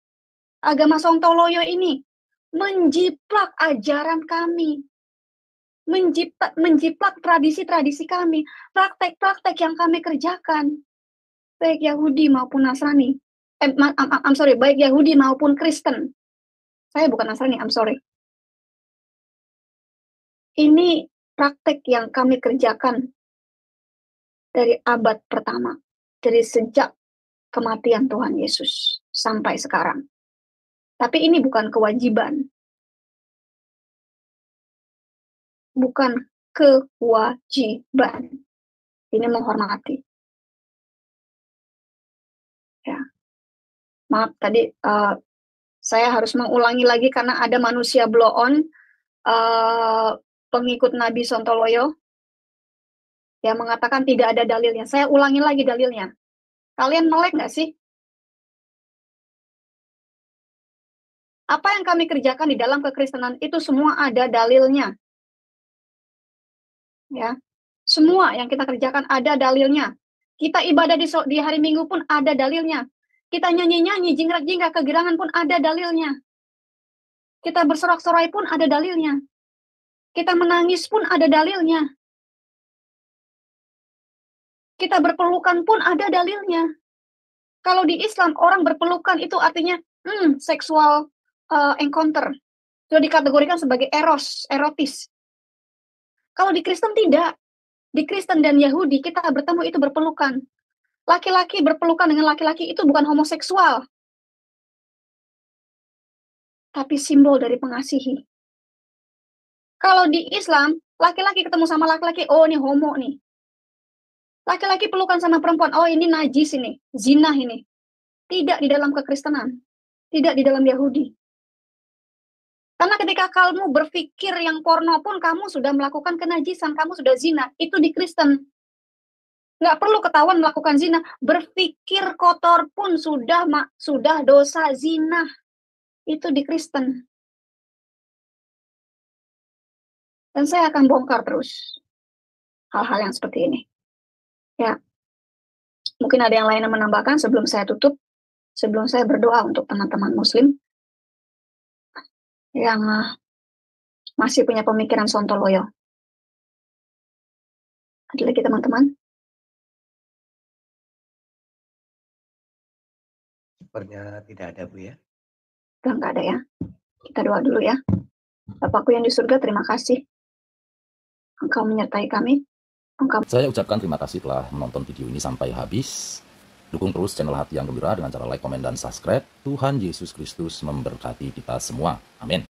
agama Sontoloyo ini, menjiplak ajaran kami. Menjiplak tradisi-tradisi kami. Praktek-praktek yang kami kerjakan. Baik Yahudi maupun Nasrani. Baik Yahudi maupun Kristen. Saya bukan Nasrani, I'm sorry. Ini praktek yang kami kerjakan dari abad pertama, dari sejak kematian Tuhan Yesus sampai sekarang. Tapi ini bukan kewajiban. Bukan kewajiban. Ini menghormati. Ya. Maaf, tadi saya harus mengulangi lagi karena ada manusia blow on, pengikut Nabi Sontoloyo, yang mengatakan tidak ada dalilnya. Saya ulangi lagi dalilnya. Kalian melek nggak sih? Apa yang kami kerjakan di dalam kekristenan itu semua ada dalilnya. Ya, semua yang kita kerjakan ada dalilnya. Kita ibadah di hari Minggu pun ada dalilnya. Kita nyanyi-nyanyi, jingkrak-jingkrak, kegirangan pun ada dalilnya. Kita bersorak-sorai pun ada dalilnya. Kita menangis pun ada dalilnya. Kita berpelukan pun ada dalilnya. Kalau di Islam, orang berpelukan itu artinya seksual encounter. Itu dikategorikan sebagai erotis. Kalau di Kristen tidak. Di Kristen dan Yahudi, kita bertemu itu berpelukan. Laki-laki berpelukan dengan laki-laki itu bukan homoseksual. Tapi simbol dari pengasihi. Kalau di Islam, laki-laki ketemu sama laki-laki, oh ini homo nih. Laki-laki pelukan sama perempuan, oh ini najis ini, zina ini. Tidak di dalam kekristenan. Tidak di dalam Yahudi. Karena ketika kamu berpikir yang porno pun kamu sudah melakukan kenajisan, kamu sudah zina. Itu di Kristen. Nggak perlu ketahuan melakukan zina. Berpikir kotor pun sudah dosa zina. Itu di Kristen. Dan saya akan bongkar terus hal-hal yang seperti ini. Ya, mungkin ada yang lain yang menambahkan sebelum saya tutup, sebelum saya berdoa untuk teman-teman Muslim yang masih punya pemikiran sontoloyo. Ada lagi teman-teman? Sepertinya tidak ada, Bu ya. Udah nggak ada ya. Kita doa dulu ya. Bapakku yang di surga, terima kasih. Engkau menyertai kami. Saya ucapkan terima kasih telah menonton video ini sampai habis. Dukung terus channel Hati yang Gembira dengan cara like, komen, dan subscribe. Tuhan Yesus Kristus memberkati kita semua. Amin.